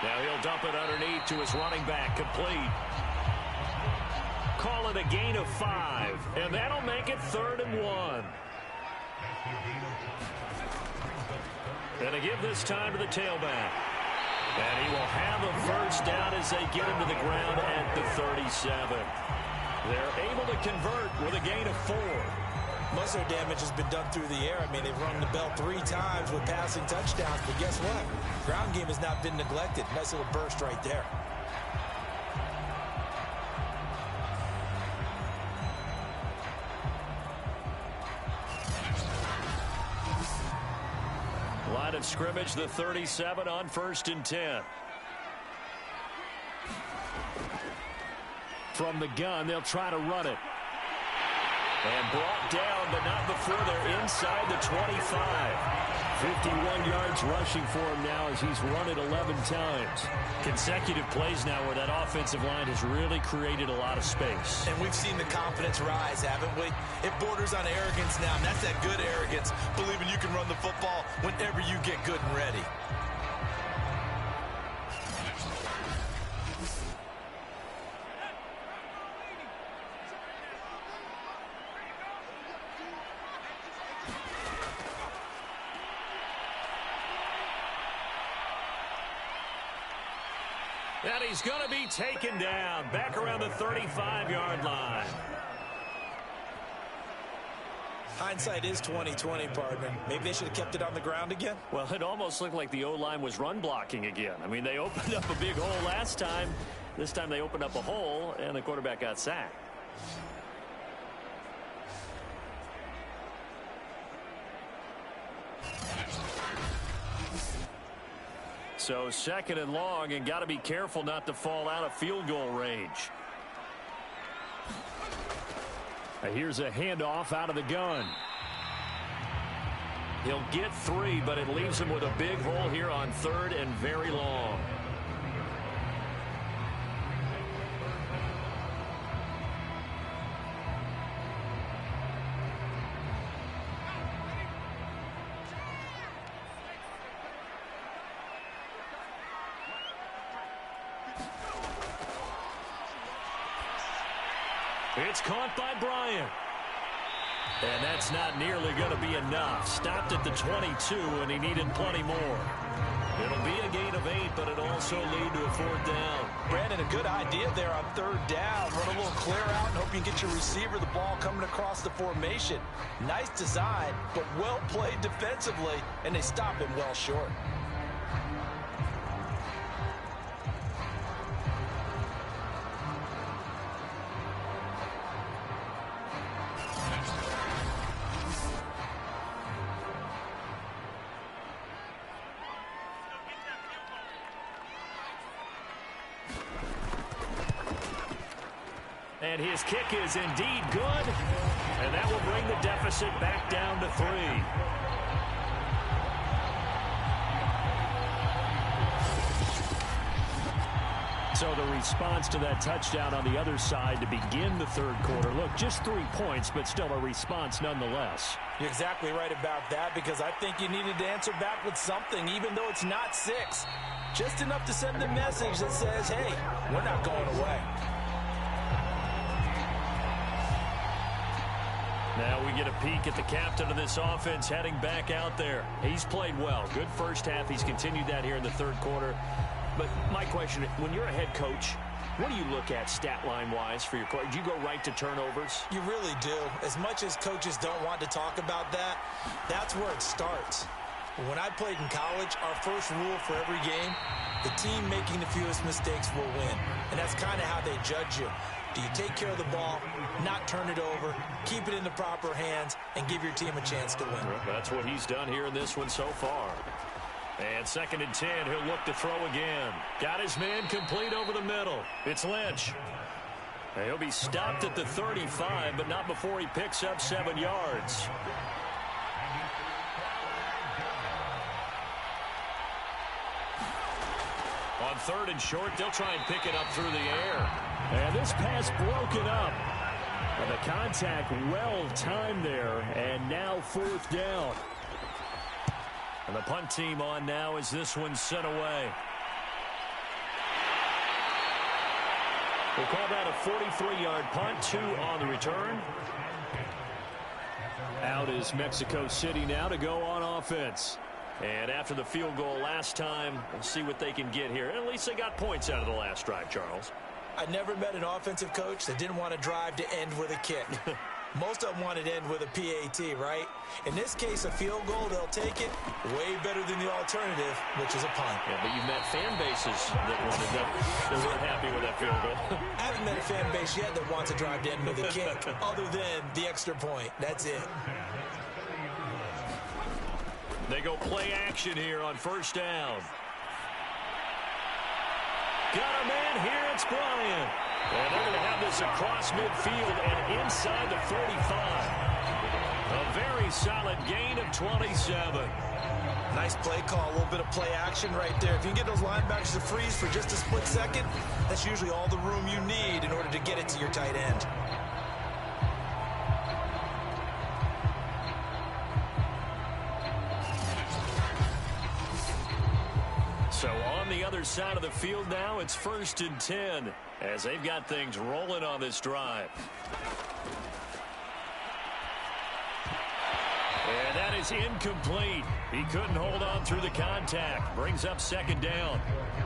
Now he'll dump it underneath to his running back, complete. Call it a gain of 5, and that'll make it 3rd and 1. And to give this time to the tailback. And he will have a first down as they get him to the ground at the 37. They're able to convert with a gain of 4. Most of their damage has been done through the air. I mean, they've rung the bell 3 times with passing touchdowns, but guess what? Ground game has not been neglected. Nice little burst right there. line of scrimmage, the 37 on 1st and 10. From the gun, they'll try to run it. And brought down, but not before they're inside the 25. 51 yards rushing for him now as he's run it 11 times. Consecutive plays now where that offensive line has really created a lot of space. And we've seen the confidence rise, haven't we? It borders on arrogance now, and that's that good arrogance, believing you can run the football whenever you get good and ready. And he's going to be taken down back around the 35-yard line. Hindsight is 20/20, partner. Maybe they should have kept it on the ground again. Well, it almost looked like the O-line was run blocking again. I mean, they opened up a big hole last time. This time they opened up a hole, and the quarterback got sacked. So 2nd and long, and got to be careful not to fall out of field goal range. Here's a handoff out of the gun. He'll get 3, but it leaves him with a big hole here on 3rd and very long. It's caught by Bryant. And that's not nearly going to be enough. Stopped at the 22, and he needed plenty more. It'll be a gain of 8, but it'll also lead to a 4th down. Brandon, a good idea there on 3rd down. Run a little clear out and hope you can get your receiver the ball coming across the formation. Nice design, but well played defensively, and they stop him well short. And his kick is indeed good. And that will bring the deficit back down to 3. So the response to that touchdown on the other side to begin the 3rd quarter. Look, just 3 points, but still a response nonetheless. You're exactly right about that, because I think you needed to answer back with something, even though it's not 6. Just enough to send a message that says, hey, we're not going away. Now we get a peek at the captain of this offense heading back out there. He's played well. Good first half. He's continued that here in the 3rd quarter. But my question, when you're a head coach, what do you look at stat line-wise for your coach? Do you go right to turnovers? You really do. As much as coaches don't want to talk about that, that's where it starts. When I played in college, our first rule for every game, the team making the fewest mistakes will win. And that's kind of how they judge you. Do you take care of the ball, not turn it over, keep it in the proper hands, and give your team a chance to win? That's what he's done here in this one so far. And 2nd and 10, he'll look to throw again. Got his man complete over the middle. It's Lynch. And he'll be stopped at the 35, but not before he picks up 7 yards. On 3rd and short, they'll try and pick it up through the air. And this pass broken up. And the contact well timed there. And now 4th down. And the punt team on now as this one's sent away. We'll call that a 43-yard punt, 2 on the return. Out is Mexico City now to go on offense. And after the field goal last time, we'll see what they can get here. At least they got points out of the last drive, Charles. I never met an offensive coach that didn't want to drive to end with a kick. Most of them wanted to end with a PAT, right? In this case, a field goal, they'll take it way better than the alternative, which is a punt. Yeah, but you've met fan bases that weren't happy with that field goal. I haven't met a fan base yet that wants to drive to end with a kick, other than the extra point. That's it. They go play action here on first down. Got a man here, it's Bryant. And they're going to have this across midfield and inside the 45. A very solid gain of 27. Nice play call, a little bit of play action right there. If you can get those linebackers to freeze for just a split second, that's usually all the room you need in order to get it to your tight end. So on the other side of the field now, it's 1st and 10 as they've got things rolling on this drive. And that is incomplete. He couldn't hold on through the contact. Brings up 2nd down.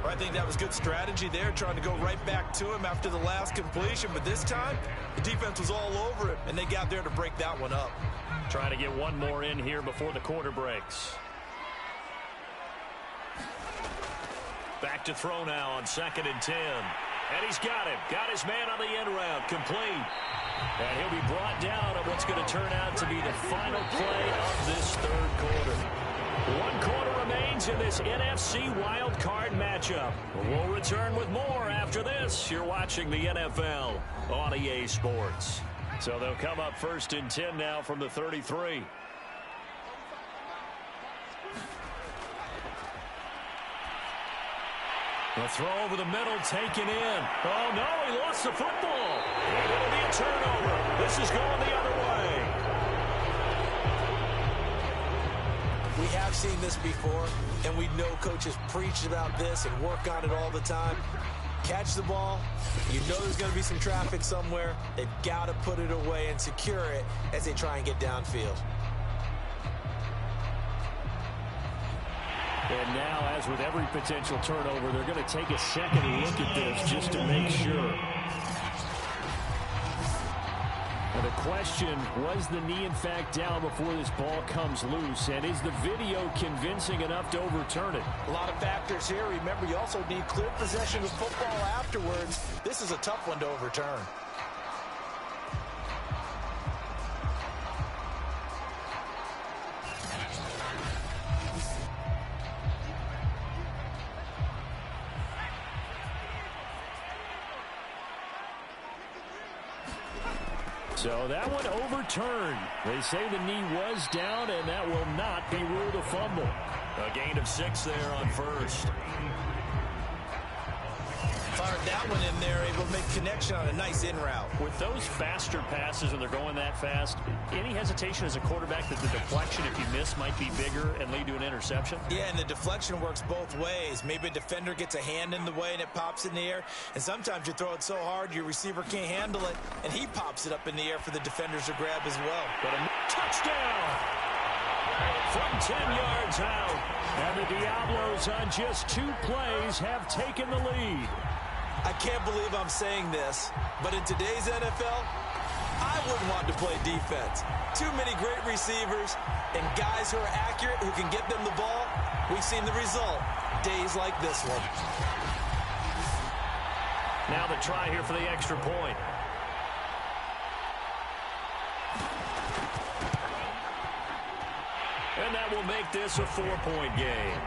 I think that was good strategy there, trying to go right back to him after the last completion. But this time, the defense was all over it, and they got there to break that one up. Trying to get one more in here before the quarter breaks. Back to throw now on 2nd and 10. And he's got him. Got his man on the end route. Complete. And he'll be brought down at what's going to turn out to be the final play of this 3rd quarter. 1 quarter remains in this NFC wild card matchup. We'll return with more after this. You're watching the NFL on EA Sports. So they'll come up 1st and 10 now from the 33. The throw over the middle, taken in. Oh, no, he lost the football. And it'll be a turnover. This is going the other way. We have seen this before, and we know coaches preach about this and work on it all the time. Catch the ball. You know there's going to be some traffic somewhere. They've got to put it away and secure it as they try and get downfield. And now, as with every potential turnover, they're going to take a second look at this just to make sure. Now the question, was the knee in fact down before this ball comes loose? And is the video convincing enough to overturn it? A lot of factors here. Remember, you also need clear possession of football afterwards. This is a tough one to overturn. So that one overturned. They say the knee was down, and that will not be ruled a fumble. A gain of 6 there on 1st. Fired that one in there, able to make connection on a nice in route. With those faster passes and they're going that fast, any hesitation as a quarterback that the deflection, if you miss, might be bigger and lead to an interception? Yeah, and the deflection works both ways. Maybe a defender gets a hand in the way and it pops in the air. And sometimes you throw it so hard your receiver can't handle it, and he pops it up in the air for the defenders to grab as well. But a touchdown from 10 yards out. And the Diablos on just 2 plays have taken the lead. I can't believe I'm saying this, but in today's NFL, I wouldn't want to play defense. Too many great receivers and guys who are accurate, who can get them the ball. We've seen the result, days like this one. Now the try here for the extra point. And that will make this a 4-point game.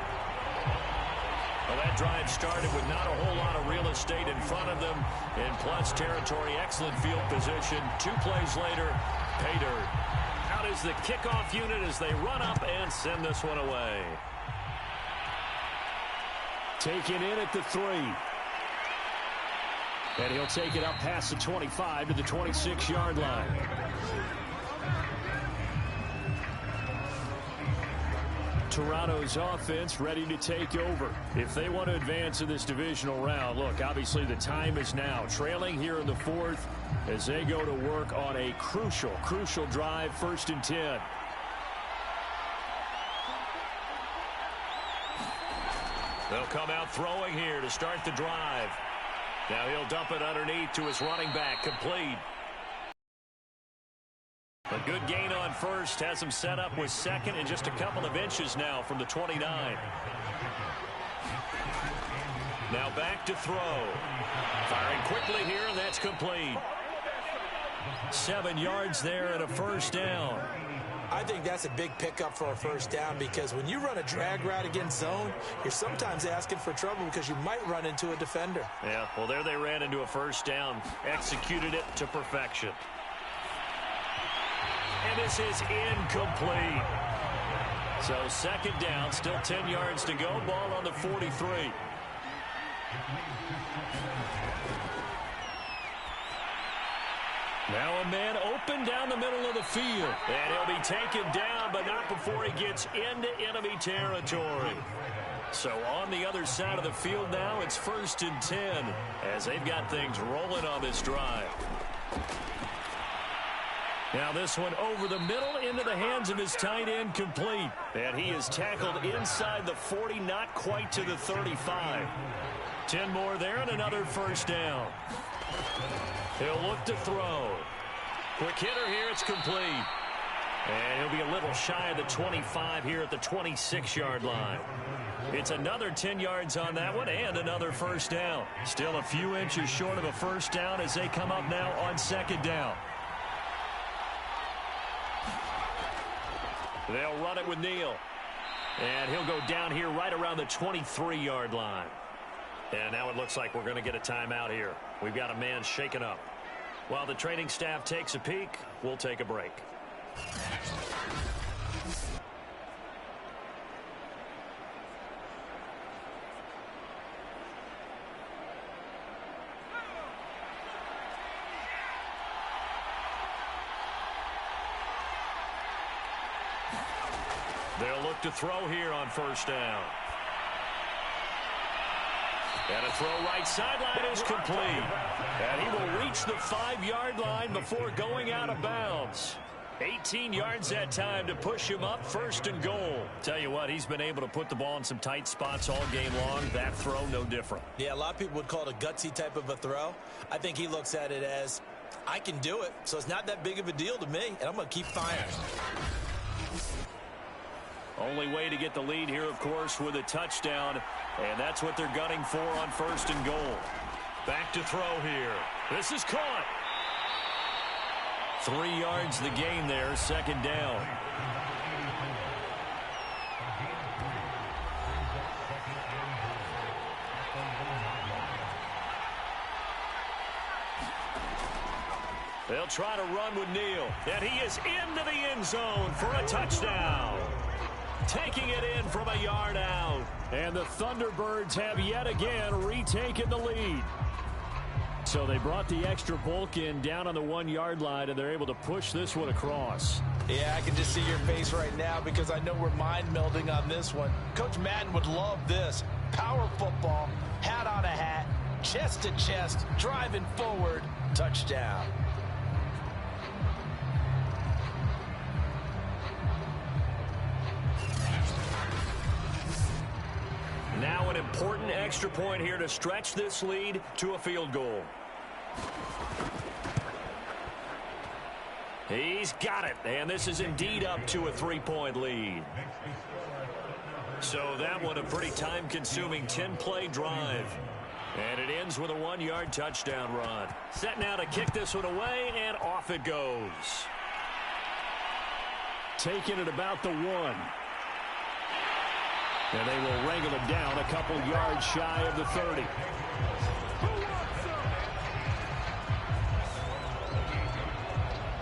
Well, that drive started with not a whole lot of real estate in front of them. In plus territory, excellent field position. 2 plays later, pay dirt. Out is the kickoff unit as they run up and send this one away. Taken in at the 3. And he'll take it up past the 25 to the 26-yard line. Toronto's offense ready to take over. If they want to advance in this divisional round, look, obviously the time is now. Trailing here in the 4th as they go to work on a crucial drive, 1st and 10. They'll come out throwing here to start the drive. Now he'll dump it underneath to his running back, complete. A good gain on 1st, has him set up with 2nd and just a couple of inches now from the 29. Now back to throw. Firing quickly here, and that's complete. 7 yards there and a 1st down. I think that's a big pickup for a first down because when you run a drag route against zone, you're sometimes asking for trouble because you might run into a defender. Yeah, well, there they ran into a first down, executed it to perfection. And this is incomplete. So second down, still 10 yards to go, ball on the 43. Now a man open down the middle of the field. And he'll be taken down, but not before he gets into enemy territory. So on the other side of the field now, it's 1st and 10 as they've got things rolling on this drive. Now this one over the middle into the hands of his tight end, complete. And he is tackled inside the 40, not quite to the 35. 10 more there and another first down. He'll look to throw. Quick hitter here, it's complete. And he'll be a little shy of the 25 here at the 26-yard line. It's another 10 yards on that one and another first down. Still a few inches short of a first down as they come up now on second down. They'll run it with Neal. And he'll go down here right around the 23-yard line. And now it looks like we're going to get a timeout here. We've got a man shaken up. While the training staff takes a peek, we'll take a break. They'll look to throw here on first down. And a throw right sideline is complete. And he will reach the 5-yard line before going out of bounds. 18 yards that time to push him up, 1st and goal. Tell you what, he's been able to put the ball in some tight spots all game long. That throw, no different. Yeah, a lot of people would call it a gutsy type of a throw. I think he looks at it as, I can do it, so it's not that big of a deal to me, and I'm going to keep firing. Only way to get the lead here, of course, with a touchdown. And that's what they're gunning for on 1st and goal. Back to throw here. This is caught. 3 yards the gain there, second down. They'll try to run with Neal. And he is into the end zone for a touchdown. Taking it in from a yard out. And the Thunderbirds have yet again retaken the lead. So they brought the extra bulk in down on the 1-yard line, and they're able to push this one across. Yeah, I can just see your face right now because I know we're mind melding on this one. Coach Madden would love this. Power football, hat on a hat, chest to chest, driving forward, touchdown. Now an important extra point here to stretch this lead to a field goal. He's got it, and this is indeed up to a 3-point lead. So that one a pretty time-consuming 10-play drive. And it ends with a 1-yard touchdown run. Set now to kick this one away, and off it goes. Taking it about the 1. And they will wrangle him down a couple yards shy of the 30.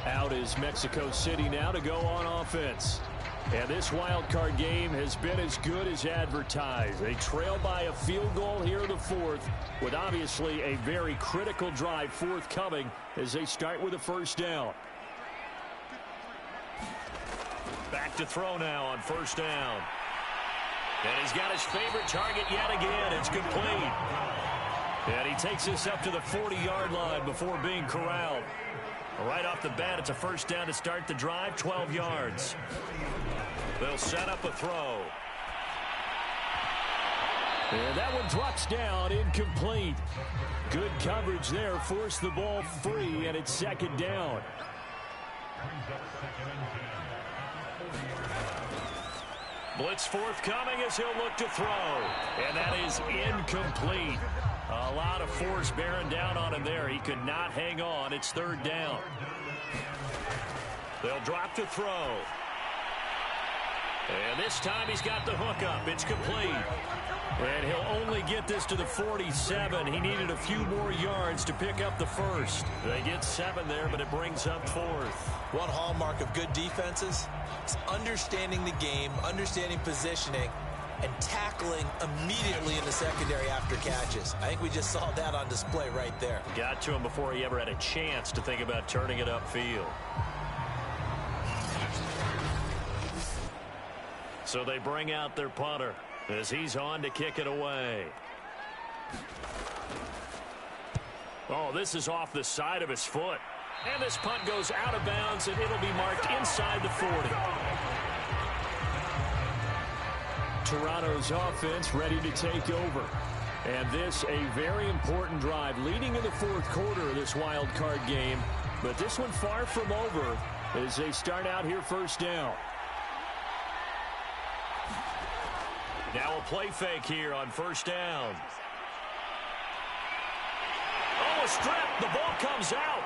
Out is Mexico City now to go on offense. And this wild card game has been as good as advertised. They trail by a field goal here in the 4th, with obviously a very critical drive forthcoming as they start with a first down. Back to throw now on first down. And he's got his favorite target yet again. It's complete. And he takes this up to the 40-yard line before being corralled. Right off the bat, it's a first down to start the drive, 12 yards. They'll set up a throw. And that one drops down, incomplete. Good coverage there, forced the ball free, and it's second down. Blitz forthcoming as he'll look to throw. And that is incomplete. A lot of force bearing down on him there. He could not hang on. It's third down. They'll drop to throw. And this time he's got the hook up. It's complete. And he'll only get this to the 47. He needed a few more yards to pick up the first. They get 7 there, but it brings up 4th. One hallmark of good defenses is understanding the game, understanding positioning, and tackling immediately in the secondary after catches. I think we just saw that on display right there. Got to him before he ever had a chance to think about turning it upfield. So they bring out their punter as he's on to kick it away. Oh, this is off the side of his foot. And this punt goes out of bounds, and it'll be marked inside the 40. Toronto's offense ready to take over. And this a very important drive leading in the 4th quarter of this wild card game. But this one far from over as they start out here first down. Now a play fake here on first down. Oh, a strip. The ball comes out.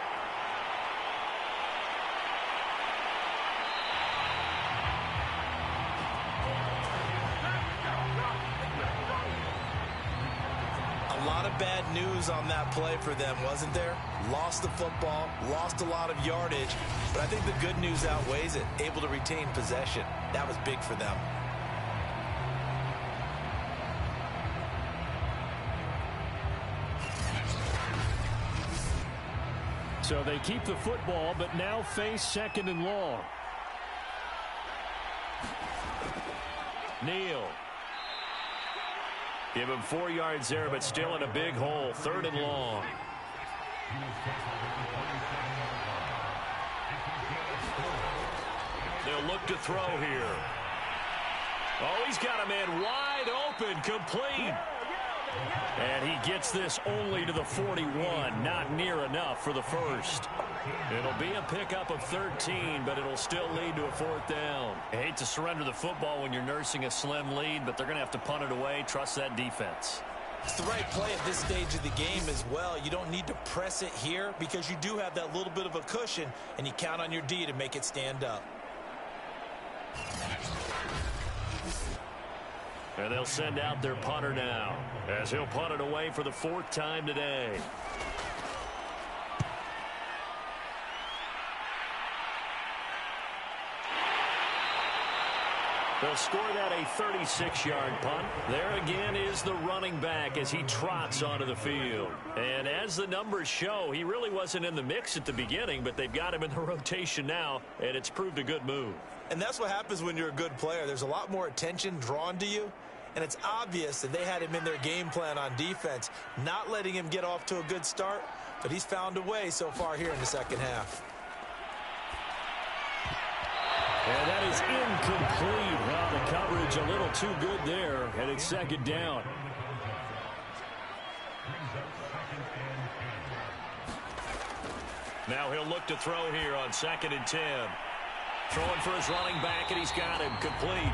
A lot of bad news on that play for them, wasn't there? Lost the football, lost a lot of yardage, but I think the good news outweighs it. Able to retain possession. That was big for them. So they keep the football, but now face 2nd and long. Neal. Give him 4 yards there, but still in a big hole. 3rd and long. They'll look to throw here. Oh, he's got a man wide open, complete. And he gets this only to the 41. Not near enough for the first. It'll be a pickup of 13, but it'll still lead to a 4th down. I hate to surrender the football when you're nursing a slim lead, but they're going to have to punt it away. Trust that defense. It's the right play at this stage of the game as well. You don't need to press it here because you do have that little bit of a cushion, and you count on your D to make it stand up. And they'll send out their punter now as he'll punt it away for the 4th time today. They'll score that a 36-yard punt. There again is the running back as he trots onto the field. And as the numbers show, he really wasn't in the mix at the beginning, but they've got him in the rotation now, and it's proved a good move. And that's what happens when you're a good player. There's a lot more attention drawn to you, and it's obvious that they had him in their game plan on defense, not letting him get off to a good start, but he's found a way so far here in the second half. And that is incomplete. Well, the coverage a little too good there, and it's 2nd down. Now he'll look to throw here on 2nd and 10. Throwing for his running back, and he's got him complete.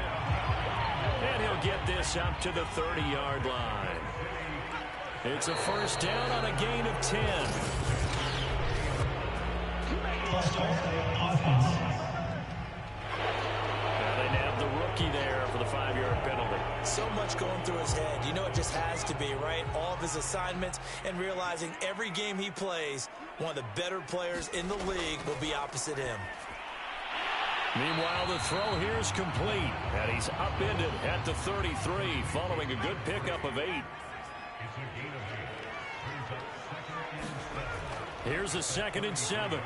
And he'll get this up to the 30-yard line. It's a first down on a gain of 10. Now they nab the rookie there for the 5-yard penalty. So much going through his head. You know it just has to be, right? All of his assignments and realizing every game he plays, one of the better players in the league will be opposite him. Meanwhile, the throw here is complete, and he's upended at the 33 following a good pickup of 8. Here's a 2nd and 7.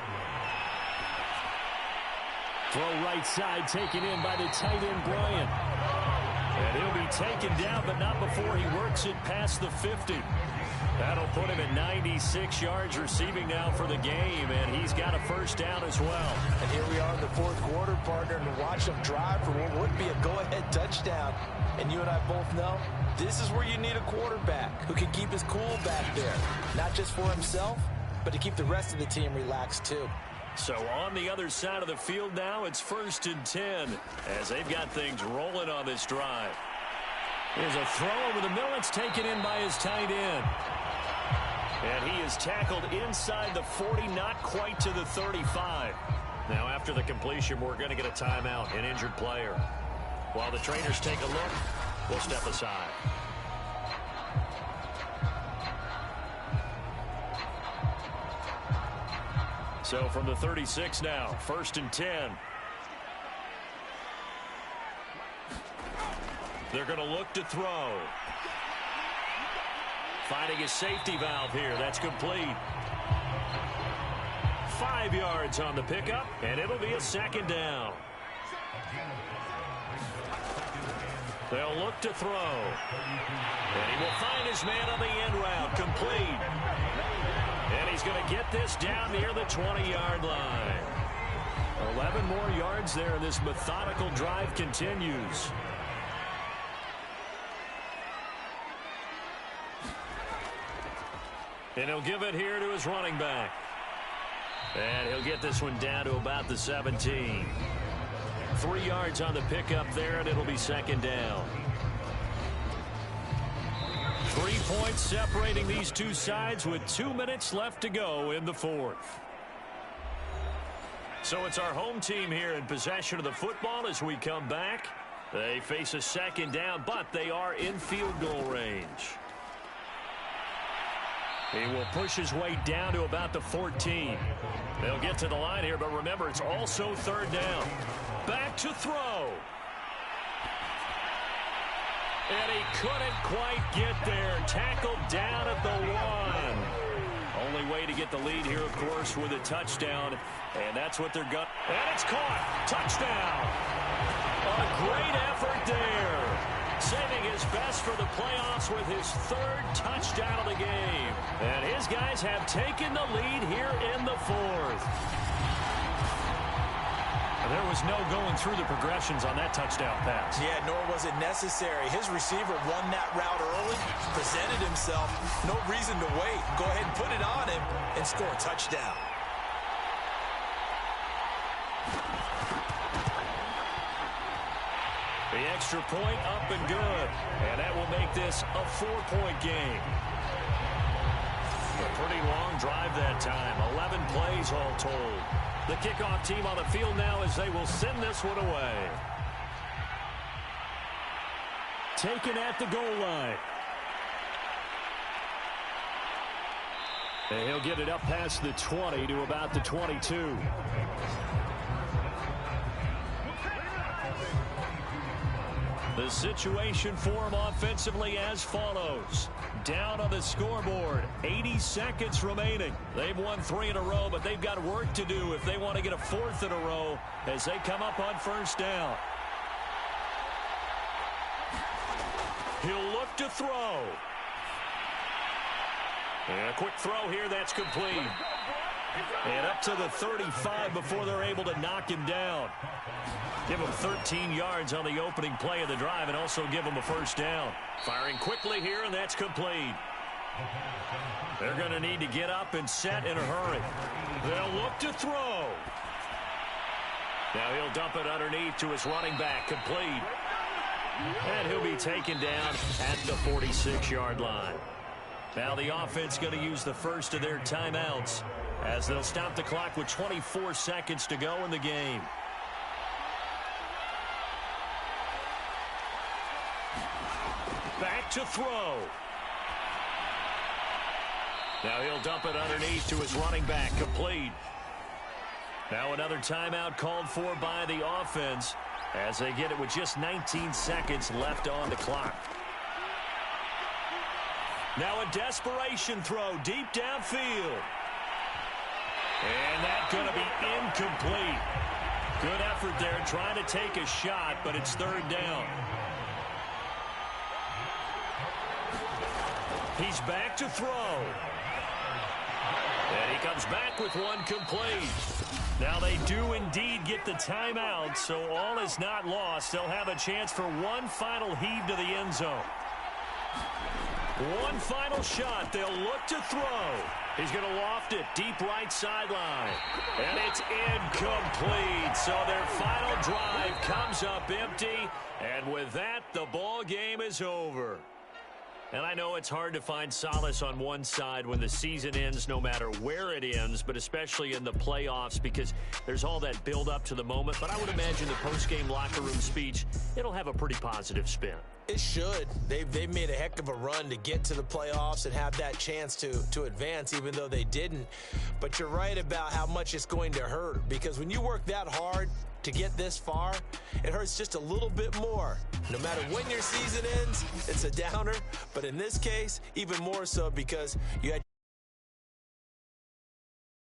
Throw right side taken in by the tight end, Bryant. And he'll be taken down, but not before he works it past the 50. That'll put him at 96 yards receiving now for the game, and he's got a first down as well. And here we are in the 4th quarter, partner, and watch him drive for what would be a go-ahead touchdown. And you and I both know this is where you need a quarterback who can keep his cool back there, not just for himself, but to keep the rest of the team relaxed too. So on the other side of the field now, it's 1st and 10 as they've got things rolling on this drive. Here's a throw over the middle. It's taken in by his tight end. And he is tackled inside the 40, not quite to the 35. Now after the completion, we're going to get a timeout, an injured player. While the trainers take a look, we'll step aside. So from the 36 now, 1st and 10. They're going to look to throw. Finding a safety valve here. That's complete. 5 yards on the pickup, and it'll be a 2nd down. They'll look to throw. And he will find his man on the end route. Complete. And he's going to get this down near the 20-yard line. 11 more yards there, and this methodical drive continues. And he'll give it here to his running back. And he'll get this one down to about the 17. 3 yards on the pickup there, and it'll be 2nd down. 3 points separating these two sides with 2 minutes left to go in the 4th. So it's our home team here in possession of the football as we come back. They face a 2nd down, but they are in field goal range. He will push his way down to about the 14. They'll get to the line here, but remember, it's also 3rd down. Back to throw. And he couldn't quite get there. Tackled down at the 1. Only way to get the lead here, of course, with a touchdown. And that's what they're got. And it's caught. Touchdown. A great effort there. Saving his best for the playoffs with his 3rd touchdown of the game. And his guys have taken the lead here in the 4th. There was no going through the progressions on that touchdown pass. Yeah, nor was it necessary. His receiver won that route early, presented himself. No reason to wait. Go ahead and put it on him and score a touchdown. The extra point up and good. And that will make this a 4-point game. A pretty long drive that time. 11 plays all told. The kickoff team on the field now as they will send this one away. Taken at the goal line. And he'll get it up past the 20 to about the 22. The situation for him offensively as follows. Down on the scoreboard, 80 seconds remaining. They've won 3 in a row, but they've got work to do if they want to get a 4th in a row as they come up on 1st down. He'll look to throw. And a quick throw here, that's complete. And up to the 35 before they're able to knock him down. Give him 13 yards on the opening play of the drive and also give him a 1st down. Firing quickly here, and that's complete. They're going to need to get up and set in a hurry. They'll look to throw. Now he'll dump it underneath to his running back, complete. And he'll be taken down at the 46-yard line. Now the offense going to use the first of their timeouts as they'll stop the clock with 24 seconds to go in the game. Back to throw. Now he'll dump it underneath to his running back, complete. Now another timeout called for by the offense as they get it with just 19 seconds left on the clock. Now a desperation throw deep downfield. And that's going to be incomplete. Good effort there trying to take a shot, but it's 3rd down. He's back to throw. And he comes back with one complete. Now they do indeed get the timeout, so all is not lost. They'll have a chance for one final heave to the end zone. One final shot. They'll look to throw. He's going to loft it deep right sideline. And it's incomplete. So their final drive comes up empty. And with that, the ball game is over. And I know it's hard to find solace on one side when the season ends, no matter where it ends, but especially in the playoffs because there's all that build up to the moment. But I would imagine the post-game locker room speech, it'll have a pretty positive spin. It should. They've made a heck of a run to get to the playoffs and have that chance to advance, even though they didn't. But you're right about how much it's going to hurt, because when you work that hard to get this far, it hurts just a little bit more. No matter when your season ends, it's a downer. But in this case, even more so because you had